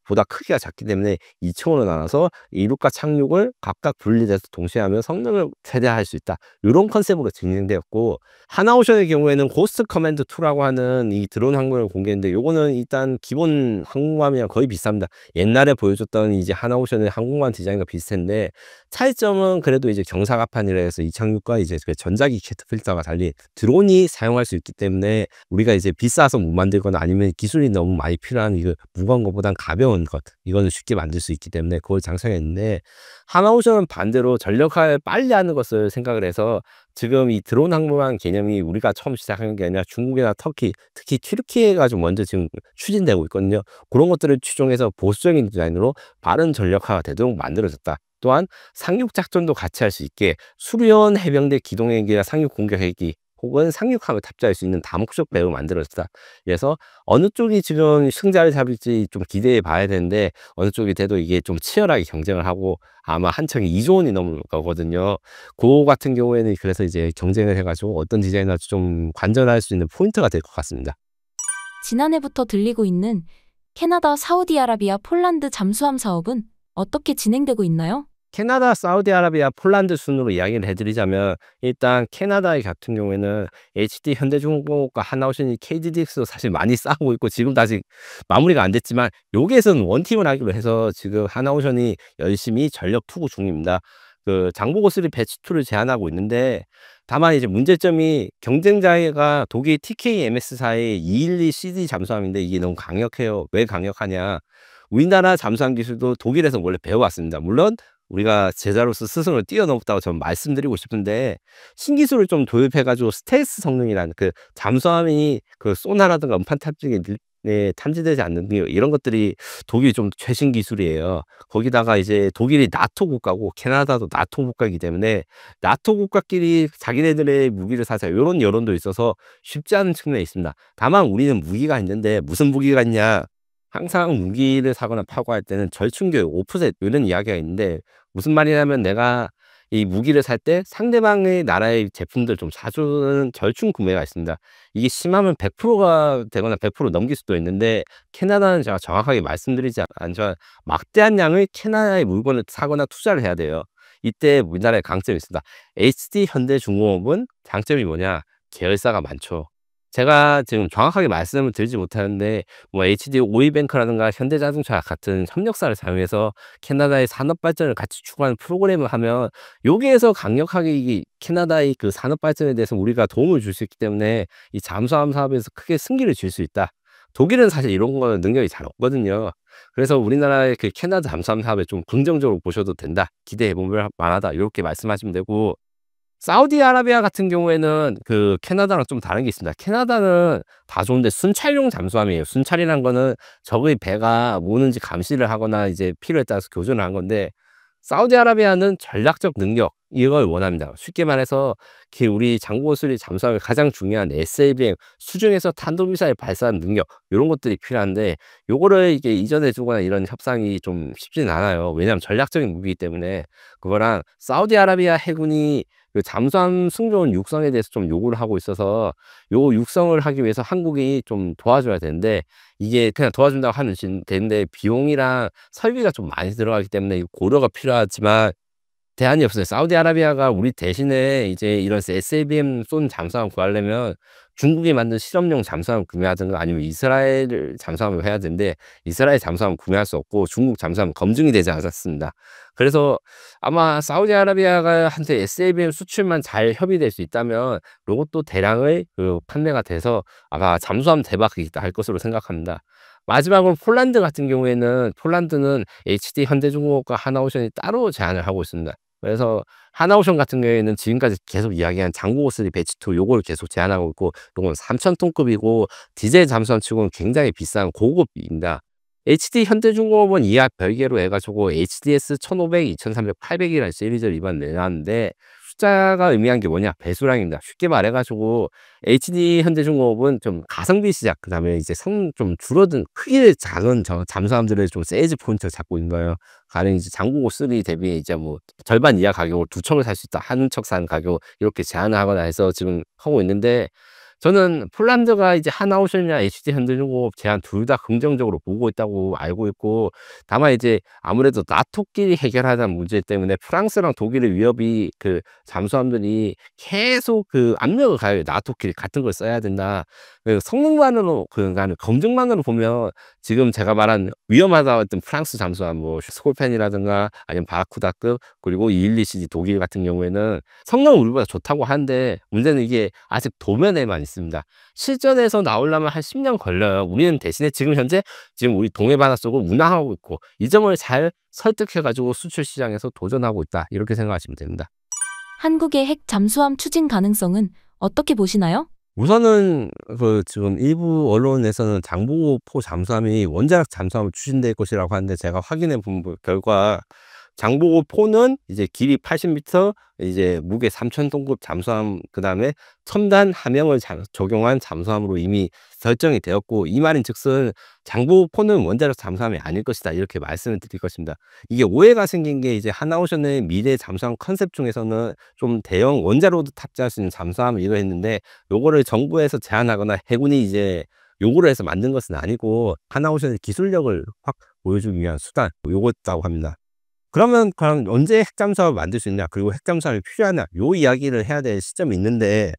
[SPEAKER 1] 보다 크기가 작기 때문에 2층으로 나눠서 이륙과 착륙을 각각 분리돼서 동시에 하면 성능을 최대화할 수 있다. 이런 컨셉으로 진행되었고 하나오션의 경우에는 고스트 커맨드 2라고 하는 이 드론 항공을 공개했는데 요거는 일단 기본 항공모함이랑 거의 비슷합니다. 옛날에 보여줬던 이제 하나오션의 항공모함 디자인과 비슷한데 차이점은 그래도 이제 경사갑판이라 해서 이착륙과 이제 그 전자기 캐터필터가 달리 드론이 사용할 수 있기 때문에 우리가 이제 비싸서 못 만들거나 아니면 기술이 너무 많이 필요한 이거 무거운 것보단 가벼운 것 이거는 쉽게 만들 수 있기 때문에 그걸 장착했는데 하나오션은 반대로 전력화를 빨리 하는 것을 생각을 해서 지금 이 드론 항공모함 개념이 우리가 처음 시작한 게 아니라 중국이나 터키 특히 튀르키예가 좀 먼저 지금 추진되고 있거든요. 그런 것들을 추종해서 보수적인 디자인으로 빠른 전력화가 되도록 만들어졌다. 또한 상륙 작전도 같이 할 수 있게 수리온 해병대 기동헬기나 상륙 공격 헬기 혹은 상륙함을 탑재할 수 있는 다목적 배우 만들어졌다. 그래서 어느 쪽이 지금 승자를 잡을지 좀 기대해 봐야 되는데 어느 쪽이 돼도 이게 좀 치열하게 경쟁을 하고 아마 한 척이 2조 원이 넘을 거거든요. 그거 같은 경우에는 그래서 이제 경쟁을 해가지고 어떤 디자인을 좀 관전할 수 있는 포인트가 될 것 같습니다.
[SPEAKER 2] 지난해부터 들리고 있는 캐나다, 사우디아라비아, 폴란드 잠수함 사업은 어떻게 진행되고 있나요?
[SPEAKER 1] 캐나다, 사우디아라비아, 폴란드 순으로 이야기를 해드리자면 일단 캐나다 같은 경우에는 HD 현대중공업과 하나오션이 KDDX도 사실 많이 싸우고 있고 지금도 아직 마무리가 안 됐지만 여기에서는 원팀을 하기로 해서 지금 하나오션이 열심히 전력 투구 중입니다. 그 장보고 3 배치 2를 제안하고 있는데, 다만 이제 문제점이 경쟁자가 독일 TKMS사의 212CD 잠수함인데 이게 너무 강력해요. 왜 강력하냐? 우리나라 잠수함 기술도 독일에서 원래 배워왔습니다. 물론 우리가 제자로서 스승을 뛰어넘었다고 저는 말씀드리고 싶은데, 신기술을 좀 도입해 가지고 스텔스 성능이라는 그 잠수함이 그 소나라든가 음판 탐지기에 탐지되지 않는 이런 것들이 독일이 좀 최신 기술이에요. 거기다가 이제 독일이 나토 국가고 캐나다도 나토 국가이기 때문에 나토 국가끼리 자기네들의 무기를 사자, 요런 여론도 있어서 쉽지 않은 측면이 있습니다. 다만 우리는 무기가 있는데 무슨 무기가 있냐? 항상 무기를 사거나 파고 할 때는 절충교육, 오프셋 이런 이야기가 있는데, 무슨 말이냐면 내가 이 무기를 살 때 상대방의 나라의 제품들 좀 사주는 절충 구매가 있습니다. 이게 심하면 100%가 되거나 100% 넘길 수도 있는데, 캐나다는 제가 정확하게 말씀드리지 않지만 막대한 양의 캐나다의 물건을 사거나 투자를 해야 돼요. 이때 우리나라의 강점이 있습니다. HD 현대중공업은 장점이 뭐냐? 계열사가 많죠. 제가 지금 정확하게 말씀을 드리지 못하는데, 뭐 HD 오이뱅크라든가 현대자동차 같은 협력사를 사용해서 캐나다의 산업 발전을 같이 추구하는 프로그램을 하면, 여기에서 강력하게 이 캐나다의 그 산업 발전에 대해서 우리가 도움을 줄 수 있기 때문에 이 잠수함 사업에서 크게 승기를 줄 수 있다. 독일은 사실 이런 거는 능력이 잘 없거든요. 그래서 우리나라의 그 캐나다 잠수함 사업에 좀 긍정적으로 보셔도 된다. 기대해 볼 만하다. 이렇게 말씀하시면 되고, 사우디아라비아 같은 경우에는 그 캐나다랑 좀 다른 게 있습니다. 캐나다는 다 좋은데 순찰용 잠수함이에요. 순찰이란 거는 적의 배가 뭐는지 감시를 하거나 이제 필요에 따라서 교전을 한 건데, 사우디아라비아는 전략적 능력, 이걸 원합니다. 쉽게 말해서 우리 장고수리 잠수함의 가장 중요한 SLBM, 수중에서 탄도미사일 발사하는 능력, 이런 것들이 필요한데, 요거를 이게 이전해 주거나 이런 협상이 좀 쉽지는 않아요. 왜냐하면 전략적인 무기이기 때문에. 그거랑 사우디아라비아 해군이 그 잠수함 승조원 육성에 대해서 좀 요구를 하고 있어서, 요 육성을 하기 위해서 한국이 좀 도와줘야 되는데, 이게 그냥 도와준다고 하면 되는데 비용이랑 설비가 좀 많이 들어가기 때문에 고려가 필요하지만 대안이 없어요. 사우디아라비아가 우리 대신에 이제 이런 SLBM 쏜 잠수함 구하려면 중국이 만든 실험용 잠수함 구매하든가 아니면 이스라엘 잠수함을 해야 되는데, 이스라엘 잠수함 구매할 수 없고 중국 잠수함 검증이 되지 않았습니다. 그래서 아마 사우디아라비아가 한테 SLBM 수출만 잘 협의될 수 있다면 요것도 대량의 그 판매가 돼서 아마 잠수함 대박이 날 것으로 생각합니다. 마지막으로 폴란드 같은 경우에는, 폴란드는 HD 현대중공업과 하나오션이 따로 제안을 하고 있습니다. 그래서 하나오션 같은 경우에는 지금까지 계속 이야기한 장보고3 배치 2 요거를 계속 제안하고 있고, 요건 3,000톤급이고 디젤 잠수함 치고는 굉장히 비싼 고급입니다. HD 현대중공업은 이하 별개로 해 가지고 HDS 1500, 2300, 800이라는 시리즈를 이번에 내놨는데, 숫자가 의미한 게 뭐냐? 배수량입니다. 쉽게 말해 가지고 HD 현대중공업은 좀 가성비 시작, 그다음에 이제 성 좀 줄어든 크기의 작은 잠수함들을 좀 세일즈 포인트를 잡고 있는 거예요. 가령 이제 장보고 3 대비 이제 뭐 절반 이하 가격으로 2척을 살 수 있다. 한 척 사는 가격, 이렇게 제안을 하거나 해서 지금 하고 있는데, 저는 폴란드가 이제 하나오션이나 HD 현대중공업 제안 둘 다 긍정적으로 보고 있다고 알고 있고, 다만 이제 아무래도 나토끼리 해결하자는 문제 때문에 프랑스랑 독일의 위협이 그 잠수함들이 계속 그 압력을 가해요. 나토끼리 같은 걸 써야 된다. 그 성능만으로, 그러니까 검증만으로 보면 지금 제가 말한 위험하다고 했던 프랑스 잠수함, 뭐 스콜펜이라든가 아니면 바라쿠다급, 그리고 212CD 독일 같은 경우에는 성능은 우리보다 좋다고 하는데, 문제는 이게 아직 도면에만 있습니다. 실전에서 나오려면 한 10년 걸려요. 우리는 대신에 지금 현재 우리 동해 바닷속을 운항하고 있고, 이 점을 잘 설득해 가지고 수출 시장에서 도전하고 있다. 이렇게 생각하시면 됩니다.
[SPEAKER 2] 한국의 핵 잠수함 추진 가능성은 어떻게 보시나요?
[SPEAKER 1] 우선은 그 지금 일부 언론에서는 장보고 잠수함이 원자력 잠수함으로 추진될 것이라고 하는데, 제가 확인해 본 결과 장보고4는 이제 길이 80m, 이제 무게 3,000톤급 잠수함, 그다음에 첨단 함형을 적용한 잠수함으로 이미 설정이 되었고, 이 말인즉슨 장보고4는 원자력 잠수함이 아닐 것이다, 이렇게 말씀을 드릴 것입니다. 이게 오해가 생긴 게, 이제 하나오션의 미래 잠수함 컨셉 중에서는 좀 대형 원자로도 탑재할 수 있는 잠수함을 이거 했는데, 요거를 정부에서 제안하거나 해군이 이제 요구를 해서 만든 것은 아니고, 하나오션의 기술력을 확 보여주기 위한 수단, 요거였다고 합니다. 그러면 언제 핵잠수함을 만들 수 있냐, 그리고 핵잠수함이 필요하냐, 요 이야기를 해야 될 시점이 있는데,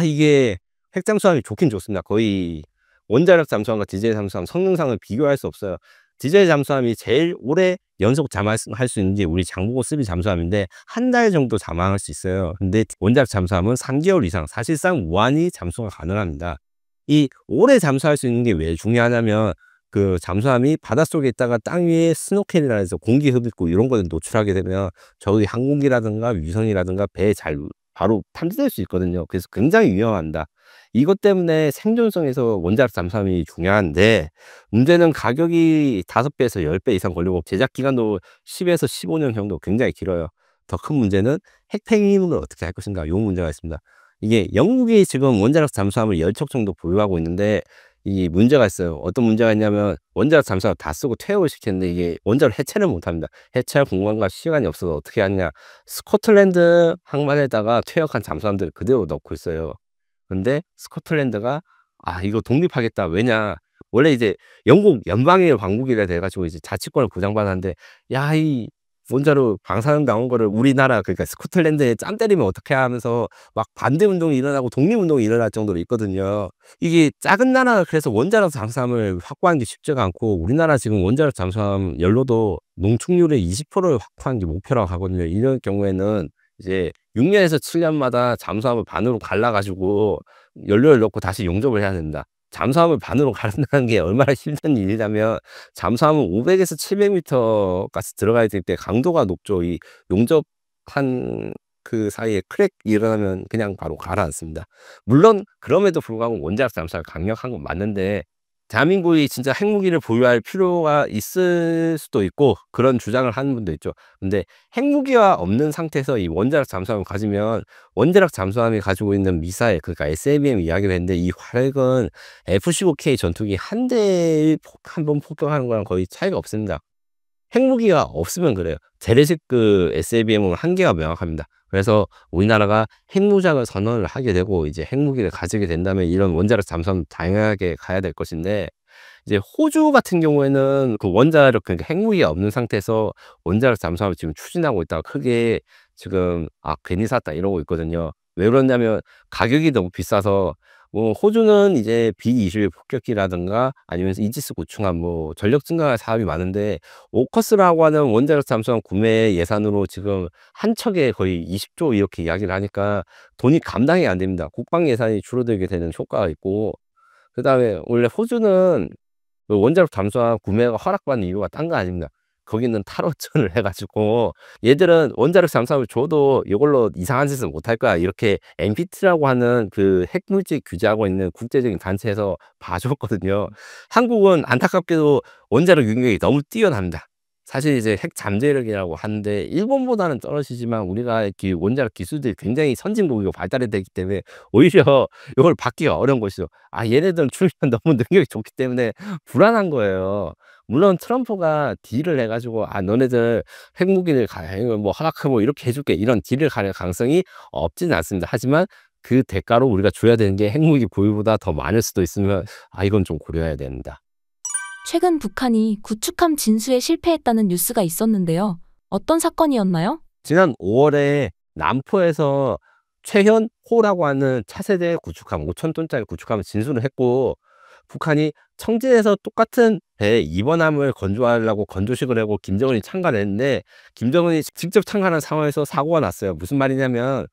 [SPEAKER 1] 이게 핵잠수함이 좋긴 좋습니다. 거의 원자력 잠수함과 디젤 잠수함 성능상을 비교할 수 없어요. 디젤 잠수함이 제일 오래 연속 잠수할 수 있는 게 우리 장보고 3 잠수함인데 한 달 정도 잠수할 수 있어요. 근데 원자력 잠수함은 3개월 이상 사실상 무한히 잠수가 가능합니다. 이 오래 잠수할 수 있는 게 왜 중요하냐면 그 잠수함이 바닷속에 있다가 땅 위에 스노켈이라 해서 공기 흡입구 이런 거에 노출하게 되면 저희 항공기라든가 위성이라든가 배에 잘 바로 탐지될 수 있거든요. 그래서 굉장히 위험합니다. 이것 때문에 생존성에서 원자력 잠수함이 중요한데 문제는 가격이 5배에서 10배 이상 걸리고 제작 기간도 10에서 15년 정도 굉장히 길어요. 더 큰 문제는 핵폐기물을 어떻게 할 것인가 이 문제가 있습니다. 이게 영국이 지금 원자력 잠수함을 10척 정도 보유하고 있는데 이 문제가 있어요. 어떤 문제가 있냐면 원자력 잠수함 다 쓰고 퇴역을 시켰는데 이게 원자력 해체를 못합니다. 해체할 공간과 시간이 없어서 어떻게 하느냐. 스코틀랜드 항만에다가 퇴역한 잠수함들 그대로 넣고 있어요. 근데 스코틀랜드가 이거 독립하겠다. 왜냐 원래 이제 영국 연방의 왕국이라 돼 가지고 이제 자치권을 보장받았는데 야 이 원자로 방사능 나온 거를 우리나라 그러니까 스코틀랜드에 짬 때리면 어떡해 하면서 막 반대 운동이 일어나고 독립 운동이 일어날 정도로 있거든요. 이게 작은 나라가 그래서 원자력 잠수함을 확보하는 게 쉽지가 않고 우리나라 지금 원자력 잠수함 연료도 농축률의 20%를 확보하는 게 목표라고 하거든요. 이런 경우에는 이제 6년에서 7년마다 잠수함을 반으로 갈라 가지고 연료를 넣고 다시 용접을 해야 된다. 잠수함을 반으로 가른다는 게 얼마나 힘든 일이냐면 잠수함은 500에서 700m까지 들어가야 될 때 강도가 높죠. 이 용접한 그 사이에 크랙 일어나면 그냥 바로 가라앉습니다. 물론 그럼에도 불구하고 원자력 잠수함이 강력한 건 맞는데 대한민국이 진짜 핵무기를 보유할 필요가 있을 수도 있고 그런 주장을 하는 분도 있죠. 근데 핵무기가 없는 상태에서 이 원자력 잠수함을 가지면 원자력 잠수함이 가지고 있는 미사일 그러니까 SLBM 이야기를 했는데 이 화력은 F-15K 전투기 한 대에 한 번 폭격하는 거랑 거의 차이가 없습니다. 핵무기가 없으면 그래요. 재래식 그 SLBM은 한계가 명확합니다. 그래서 우리나라가 핵무장을 선언을 하게 되고 이제 핵무기를 가지게 된다면 이런 원자력 잠수함 당연하게 가야 될 것인데 이제 호주 같은 경우에는 그 원자력 그러니까 핵무기가 없는 상태에서 원자력 잠수함을 지금 추진하고 있다가 크게 지금 괜히 샀다 이러고 있거든요. 왜 그러냐면 가격이 너무 비싸서 뭐 호주는 이제 B-21 폭격기라든가 아니면 이지스 구축함 뭐 전력 증강 사업이 많은데 오커스라고 하는 원자력 잠수함 구매 예산으로 지금 한 척에 거의 20조 이렇게 이야기를 하니까 돈이 감당이 안 됩니다. 국방 예산이 줄어들게 되는 효과가 있고 그다음에 원래 호주는 그 원자력 잠수함 구매가 허락받는 이유가 딴 거 아닙니다. 거기는 탈원전을 해 가지고 얘들은 원자력 잠수함을 줘도 이걸로 이상한 짓을 못 할 거야. 이렇게 NPT라고 하는 그 핵물질 규제하고 있는 국제적인 단체에서 봐줬거든요. 한국은 안타깝게도 원자력 능력이 너무 뛰어납니다. 사실 이제 핵 잠재력이라고 하는데 일본보다는 떨어지지만 우리가 원자력 기술들이 굉장히 선진국이고 발달이 되기 때문에 오히려 이걸 받기가 어려운 것이죠. 얘네들은 출면 너무 능력이 좋기 때문에 불안한 거예요. 물론 트럼프가 딜을 해 가지고 너네들 핵무기를 뭐 허락하고 이렇게 해 줄게 이런 딜을 갈 가능성이 없지는 않습니다. 하지만 그 대가로 우리가 줘야 되는 게 핵무기 보유보다 더 많을 수도 있으면 이건 좀 고려해야 됩니다.
[SPEAKER 2] 최근 북한이 구축함 진수에 실패했다는 뉴스가 있었는데요. 어떤 사건이었나요?
[SPEAKER 1] 지난 5월에 남포에서 최현호라고 하는 차세대 구축함 5,000톤짜리 구축함을 진수를 했고 북한이 청진에서 똑같은 배 입원함을 건조하려고 건조식을 하고 김정은이 참가를 했는데 김정은이 직접 참가하는 상황에서 사고가 났어요. 무슨 말이냐면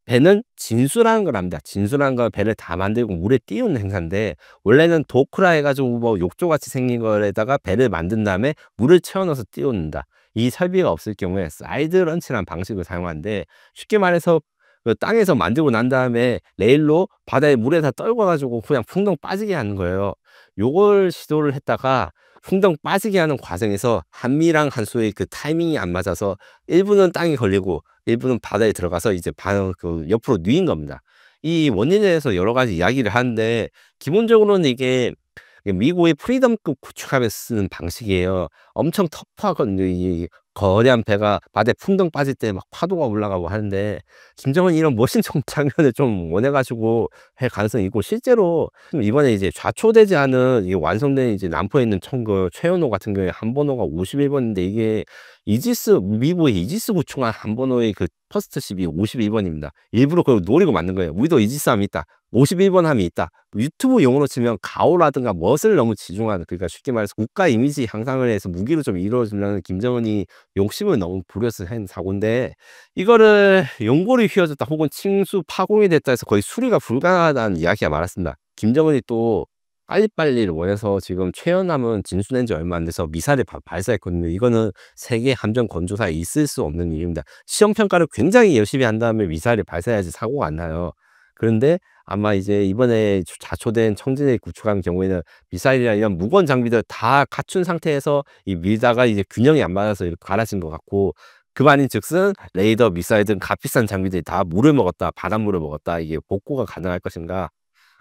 [SPEAKER 1] 배는 진수라는 걸 압니다. 진수라는 걸 배를 다 만들고 물에 띄우는 행사인데 원래는 도크라 해가지고 뭐 욕조같이 생긴 거에다가 배를 만든 다음에 물을 채워넣어서 띄우는다. 이 설비가 없을 경우에 사이드 런치라는 방식을 사용하는데 쉽게 말해서 그 땅에서 만들고 난 다음에 레일로 바다에 물에다 떨궈 가지고 그냥 풍덩 빠지게 하는 거예요. 요걸 시도를 했다가 풍덩 빠지게 하는 과정에서 한미랑 한소의 그 타이밍이 안 맞아서 일부는 땅에 걸리고 일부는 바다에 들어가서 이제 그 옆으로 뉘인 겁니다. 이 원인에 대해서 여러 가지 이야기를 하는데 기본적으로는 이게 미국의 프리덤급 구축함에서 쓰는 방식이에요. 엄청 터프하거든요. 이 거대한 배가 바다에 풍덩 빠질 때 막 파도가 올라가고 하는데 김정은이 이런 멋진 장면을 좀 원해 가지고 할 가능성이 있고 실제로 이번에 이제 좌초되지 않은 이게 완성된 이제 남포에 있는 그 최현호 같은 경우에 한번호가 51번인데 이게 미국의 이지스 구축한 한번호의 그 퍼스트십이 51번입니다. 일부러 그걸 노리고 만든 거예요. 우리도 이지스함이 있다. 51번 함이 있다. 유튜브 용어로 치면 가오라든가 멋을 너무 지중하는, 그러니까 쉽게 말해서 국가 이미지 향상을 해서 무기로 좀 이루어주려는 김정은이 욕심을 너무 부려서 한 사고인데, 이거를 연골이 휘어졌다 혹은 칭수 파공이 됐다 해서 거의 수리가 불가능하다는 이야기가 많았습니다. 김정은이 또 빨리빨리를 원해서 지금 최연함은 진수된 지 얼마 안 돼서 미사일을 발사했거든요. 이거는 세계 함정 건조사에 있을 수 없는 일입니다. 시험 평가를 굉장히 열심히 한 다음에 미사일을 발사해야지 사고가 안 나요. 그런데 아마 이제 이번에 자초된 청진을 구축한 경우에는 미사일이나 이런 무거운 장비들 다 갖춘 상태에서 이 밀다가 이제 균형이 안 맞아서 이렇게 갈라진 것 같고, 그 말인즉슨 레이더, 미사일 등 값비싼 장비들이 다 물을 먹었다, 바닷물을 먹었다, 이게 복구가 가능할 것인가.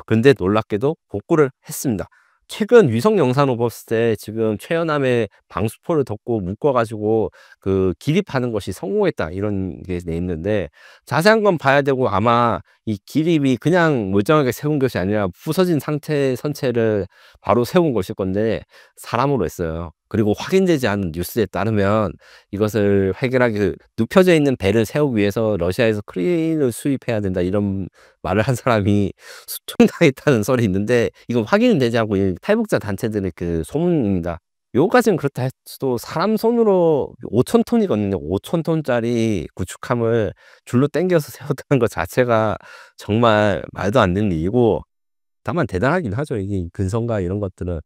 [SPEAKER 1] 근데 놀랍게도 복구를 했습니다. 최근 위성 영상으로 봤을 때 지금 최연함의 방수포를 덮고 묶어 가지고 그 기립하는 것이 성공했다, 이런 게 돼 있는데, 자세한 건 봐야 되고, 아마 이 기립이 그냥 멀쩡하게 세운 것이 아니라 부서진 상태의 선체를 바로 세운 것일 건데 사람으로 했어요. 그리고 확인되지 않은 뉴스에 따르면 이것을 해결하기, 눕혀져 있는 배를 세우기 위해서 러시아에서 크레인을 수입해야 된다, 이런 말을 한 사람이 수청당했다는 설이 있는데, 이건 확인은 되지 않고 이 탈북자 단체들의 그 소문입니다. 요까지는 그렇다 해도 사람 손으로 5,000톤이거든요. 5,000톤짜리 구축함을 줄로 당겨서 세웠다는 것 자체가 정말 말도 안 되는 일이고, 다만 대단하긴 하죠. 이게 근성과 이런 것들은.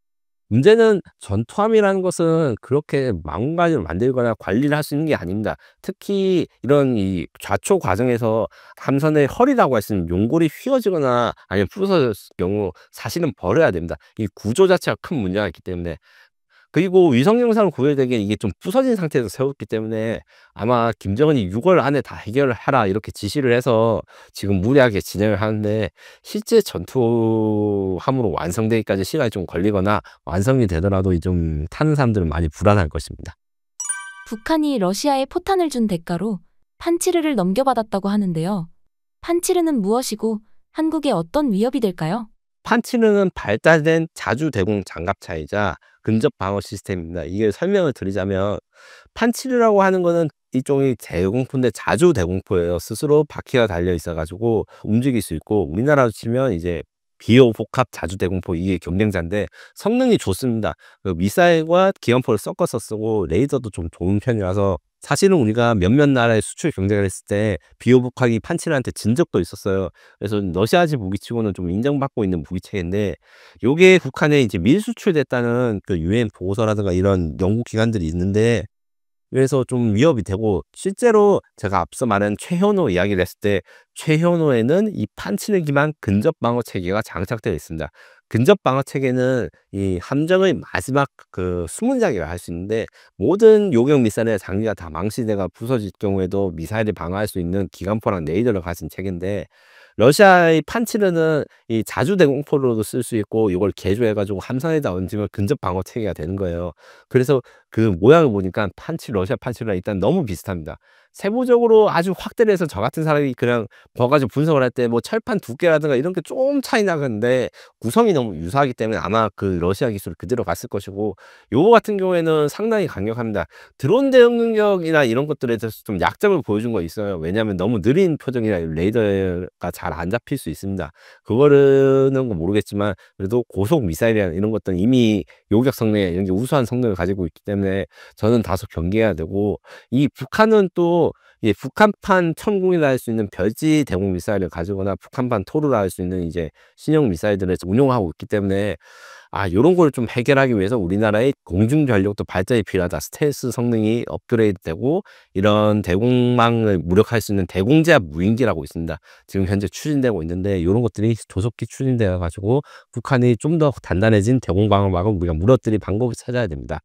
[SPEAKER 1] 문제는 전투함이라는 것은 그렇게 마음가짐을 만들거나 관리를 할 수 있는 게 아닙니다. 특히 이런 이 좌초 과정에서 함선의 허리라고 할 수 있는 용골이 휘어지거나 아니면 부서졌을 경우 사실은 버려야 됩니다. 이 구조 자체가 큰 문제가 있기 때문에. 그리고 위성 영상을 구현되기에 이게 좀 부서진 상태에서 세웠기 때문에 아마 김정은이 6월 안에 다 해결을 하라, 이렇게 지시를 해서 지금 무리하게 진행을 하는데, 실제 전투함으로 완성되기까지 시간이 좀 걸리거나 완성이 되더라도 좀 타는 사람들은 많이 불안할 것입니다.
[SPEAKER 2] 북한이 러시아에 포탄을 준 대가로 판치르를 넘겨받았다고 하는데요. 판치르는 무엇이고 한국에 어떤 위협이 될까요?
[SPEAKER 1] 판치르는 발달된 자주 대공 장갑차이자 근접 방어 시스템입니다. 이게 설명을 드리자면, 판치르라고 하는 거는 일종의 대공포인데 자주 대공포예요. 스스로 바퀴가 달려 있어 가지고 움직일 수 있고, 우리나라로 치면 이제 비호 복합 자주 대공포, 이게 경쟁자인데 성능이 좋습니다. 그 미사일과 기관포를 섞어서 쓰고 레이더도 좀 좋은 편이라서 사실은 우리가 몇몇 나라에 수출 경쟁을 했을 때 비호복합이 판치르한테 진 적도 있었어요. 그래서 러시아제 무기치고는 좀 인정받고 있는 무기체인데, 요게 북한에 이제 밀수출됐다는 그 유엔 보고서라든가 이런 연구 기관들이 있는데, 그래서 좀 위협이 되고, 실제로 제가 앞서 말한 최현호 이야기를 했을 때 최현호에는 이 판치르 기반 근접 방어 체계가 장착되어 있습니다. 근접 방어 체계는 이 함정의 마지막 그 수문장이라 할 수 있는데, 모든 요격 미사일의 장비가 다 망치되가 부서질 경우에도 미사일을 방어할 수 있는 기관포랑 레이더를 가진 체계인데, 러시아의 판치르는 이 자주 대공포로도 쓸 수 있고, 이걸 개조해 가지고 함선에다 얹으면 근접 방어 체계가 되는 거예요. 그래서 그 모양을 보니까 러시아 판치르랑 일단 너무 비슷합니다. 세부적으로 아주 확대를 해서 저 같은 사람이 그냥 봐 가지고 분석을 할 때 뭐 철판 두께라든가 이런 게 좀 차이 나는데, 구성이 너무 유사하기 때문에 아마 그 러시아 기술을 그대로 갔을 것이고, 요거 같은 경우에는 상당히 강력합니다. 드론 대응 능력이나 이런 것들에 대해서 좀 약점을 보여준 거 있어요. 왜냐하면 너무 느린 표정이나 레이더가 잘 안 잡힐 수 있습니다. 그거는 건 모르겠지만, 그래도 고속 미사일이나 이런 것들은 이미 요격 성능에 이런 게 우수한 성능을 가지고 있기 때문에 저는 다소 경계해야 되고, 이 북한은 또 예, 북한판 천궁이라 할 수 있는 별지 대공 미사일을 가지거나 북한판 토르라 할 수 있는 이제 신형 미사일들을 운용하고 있기 때문에, 요런 걸 좀 해결하기 위해서 우리나라의 공중 전력도 발전이 필요하다. 스텔스 성능이 업그레이드되고 이런 대공망을 무력할 수 있는 대공제압 무인기라고 있습니다. 지금 현재 추진되고 있는데, 요런 것들이 조속히 추진되어 가지고 북한이 좀 더 단단해진 대공방어막을 우리가 무너뜨릴 방법을 찾아야 됩니다.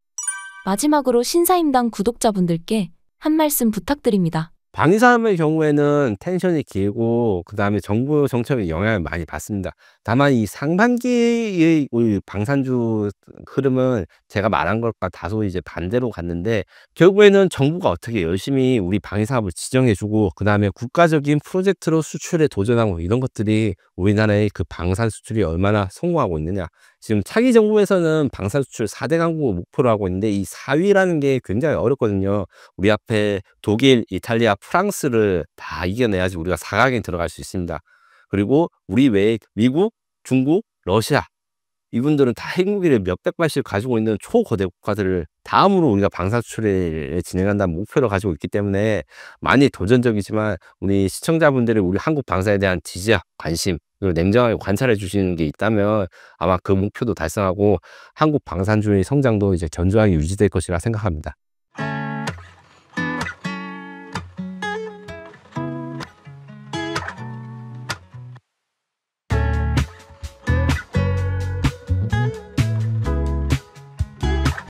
[SPEAKER 2] 마지막으로 신사임당 구독자분들께 한 말씀 부탁드립니다.
[SPEAKER 1] 방위산업의 경우에는 텐션이 길고 그다음에 정부 정책의 영향을 많이 받습니다. 다만 이 상반기의 우리 방산주 흐름은 제가 말한 것과 다소 이제 반대로 갔는데, 결국에는 정부가 어떻게 열심히 우리 방위산업을 지정해 주고 그다음에 국가적인 프로젝트로 수출에 도전하고, 이런 것들이 우리나라의 그 방산 수출이 얼마나 성공하고 있느냐. 지금 차기 정부에서는 방산 수출 4대 강국을 목표로 하고 있는데, 이 4위라는 게 굉장히 어렵거든요. 우리 앞에 독일, 이탈리아, 프랑스를 다 이겨내야지 우리가 4강에 들어갈 수 있습니다. 그리고 우리 외에 미국, 중국, 러시아 이분들은 다 핵무기를 몇백 발씩 가지고 있는 초거대 국가들을 다음으로 우리가 방사 수출을 진행한다는 목표를 가지고 있기 때문에 많이 도전적이지만 우리 시청자분들이 우리 한국 방사에 대한 지지와 관심 그리고 냉정하게 관찰해 주시는 게 있다면 아마 그 목표도 달성하고 한국 방산주의 성장도 이제 견조하게 유지될 것이라 생각합니다.